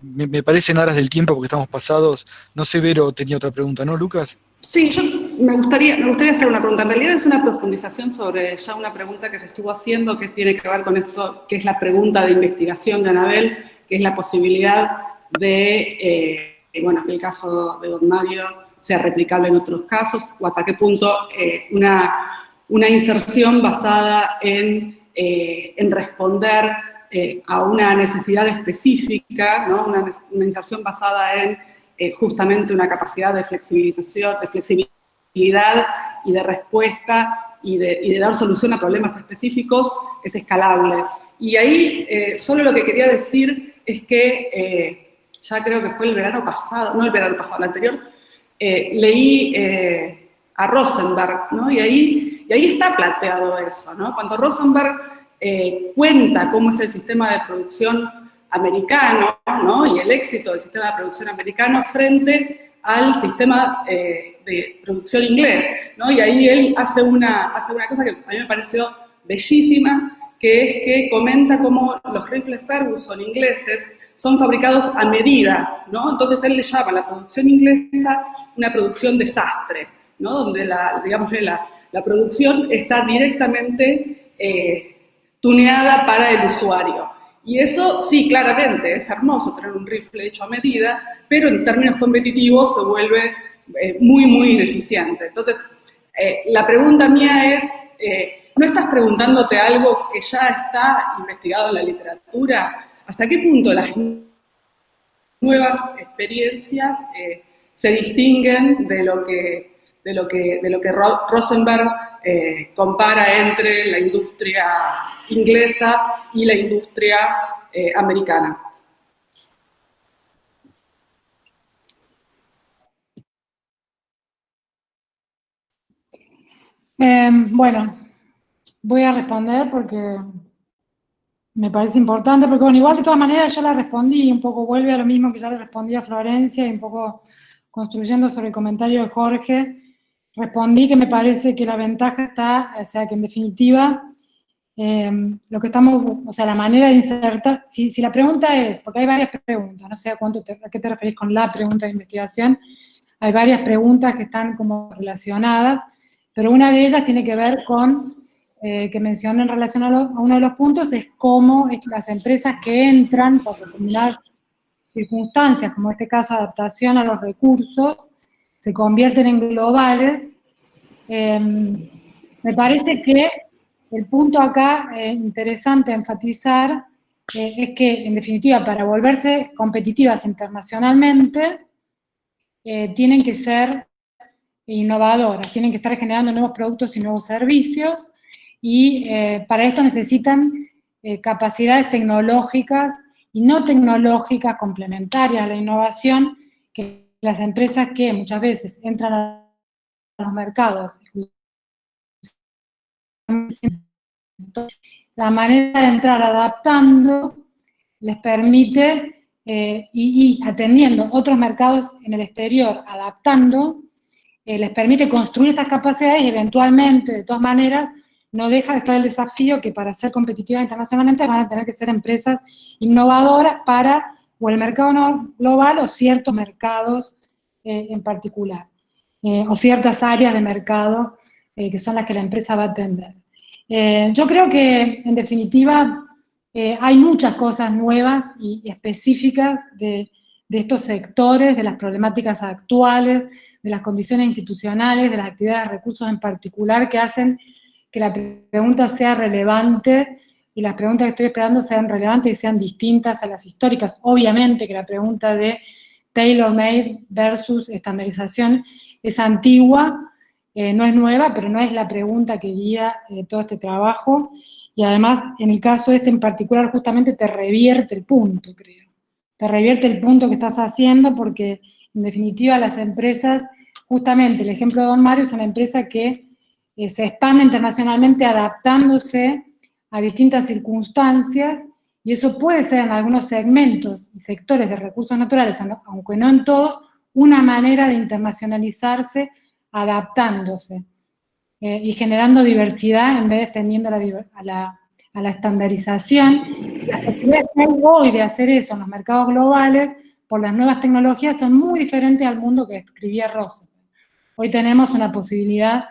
S3: me parece en aras del tiempo, porque estamos pasados. No sé, Vero tenía otra pregunta, ¿no, Lucas?
S8: Sí, yo me gustaría hacer una pregunta. En realidad es una profundización sobre ya una pregunta que se estuvo haciendo, que tiene que ver con esto, que es la pregunta de investigación de Anabel, que es la posibilidad de, bueno, que el caso de Don Mario sea replicable en otros casos, o hasta qué punto una inserción basada en responder a una necesidad específica, ¿no? Una inserción basada en justamente una capacidad de flexibilización, de flexibilidad y de respuesta y de dar solución a problemas específicos, es escalable. Y ahí solo lo que quería decir es que ya creo que fue el verano pasado, no el verano pasado, el anterior, leí a Rosenberg, ¿no? Y ahí está planteado eso, ¿no? Cuando Rosenberg cuenta cómo es el sistema de producción americano, ¿no? Y el éxito del sistema de producción americano frente al sistema de producción inglés, ¿no? Y ahí él hace una cosa que a mí me pareció bellísima, que es que comenta cómo los rifles Ferguson ingleses son fabricados a medida, ¿no? Entonces él le llama a la producción inglesa una producción desastre, ¿no? Donde la producción está directamente tuneada para el usuario. Y eso, sí, claramente, es hermoso tener un rifle hecho a medida, pero en términos competitivos se vuelve muy, muy ineficiente. Entonces, la pregunta mía es, ¿no estás preguntándote algo que ya está investigado en la literatura? ¿Hasta qué punto las nuevas experiencias se distinguen de lo que Rosenberg compara entre la industria inglesa y la industria americana?
S1: Bueno, voy a responder porque me parece importante, porque bueno, igual de todas maneras yo la respondí, un poco vuelve a lo mismo que ya le respondí a Florencia, y un poco construyendo sobre el comentario de Jorge, respondí que me parece que la ventaja está, o sea, que en definitiva, lo que estamos, o sea, la manera de insertar, si la pregunta es, porque hay varias preguntas, no sé a qué te referís con la pregunta de investigación, hay varias preguntas que están como relacionadas, pero una de ellas tiene que ver con, que mencioné en relación a uno de los puntos, es cómo las empresas que entran por determinadas circunstancias, como en este caso adaptación a los recursos, se convierten en globales. Me parece que el punto acá interesante a enfatizar es que, en definitiva, para volverse competitivas internacionalmente, tienen que ser innovadoras, tienen que estar generando nuevos productos y nuevos servicios, y para esto necesitan capacidades tecnológicas y no tecnológicas complementarias a la innovación, que las empresas que muchas veces entran a los mercados, la manera de entrar adaptando les permite, y atendiendo otros mercados en el exterior, adaptando, les permite construir esas capacidades y eventualmente, de todas maneras, no deja de estar el desafío que para ser competitivas internacionalmente van a tener que ser empresas innovadoras para o el mercado global o ciertos mercados en particular, o ciertas áreas de mercado que son las que la empresa va a atender. Yo creo que, en definitiva, hay muchas cosas nuevas y específicas de estos sectores, de las problemáticas actuales, de las condiciones institucionales, de las actividades de recursos en particular, que hacen que la pregunta sea relevante y las preguntas que estoy esperando sean relevantes y sean distintas a las históricas. Obviamente que la pregunta de tailor-made versus estandarización es antigua, no es nueva, pero no es la pregunta que guía todo este trabajo, y además, en el caso este en particular, justamente te revierte el punto, creo. Te revierte el punto que estás haciendo, porque, en definitiva, las empresas, justamente, el ejemplo de Don Mario es una empresa que se expande internacionalmente adaptándose a distintas circunstancias, y eso puede ser en algunos segmentos y sectores de recursos naturales, aunque no en todos, una manera de internacionalizarse adaptándose y generando diversidad en vez de extendiendo a la estandarización. Las posibilidades que hay hoy de hacer eso en los mercados globales por las nuevas tecnologías son muy diferentes al mundo que describía Rosenberg. Hoy tenemos una posibilidad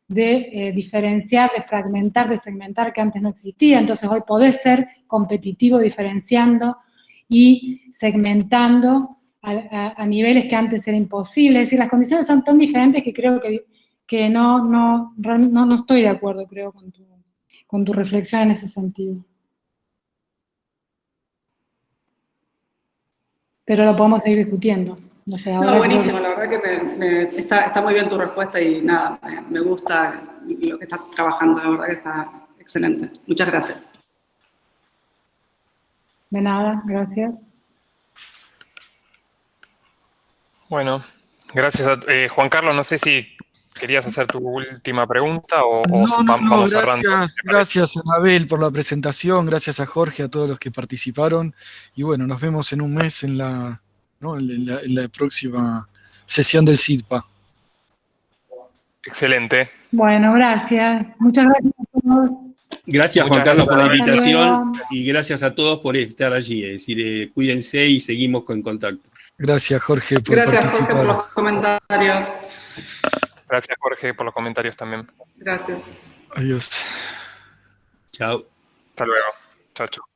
S1: de diferenciar, de fragmentar, de segmentar, que antes no existía. Entonces hoy podés ser competitivo diferenciando y segmentando a niveles que antes era imposible. Es decir, las condiciones son tan diferentes que creo que no estoy de acuerdo, creo, con tu reflexión en ese sentido. Pero lo podemos seguir discutiendo. No sé, ahora.
S8: No, buenísimo, la verdad que está muy bien tu respuesta y nada, me gusta lo que estás trabajando, la verdad que está excelente. Muchas gracias.
S1: De nada, gracias.
S4: Bueno, gracias a Juan Carlos, no sé si querías hacer tu última pregunta o vamos cerrando.
S3: Gracias, Anabel, por la presentación, gracias a Jorge, a todos los que participaron, y bueno, nos vemos en un mes en la próxima sesión del CIDPA.
S4: Excelente.
S1: Bueno, gracias. Muchas gracias a todos.
S2: Gracias, Juan Carlos, por la invitación,
S1: luego.
S2: y gracias a todos por estar allí. Es decir, cuídense y seguimos en contacto.
S3: Gracias, Jorge, por
S8: Gracias,
S3: participar.
S8: Jorge, por los comentarios.
S4: Gracias, Jorge, por los comentarios también.
S8: Gracias.
S3: Adiós.
S2: Chao.
S4: Hasta luego. Chao, chao.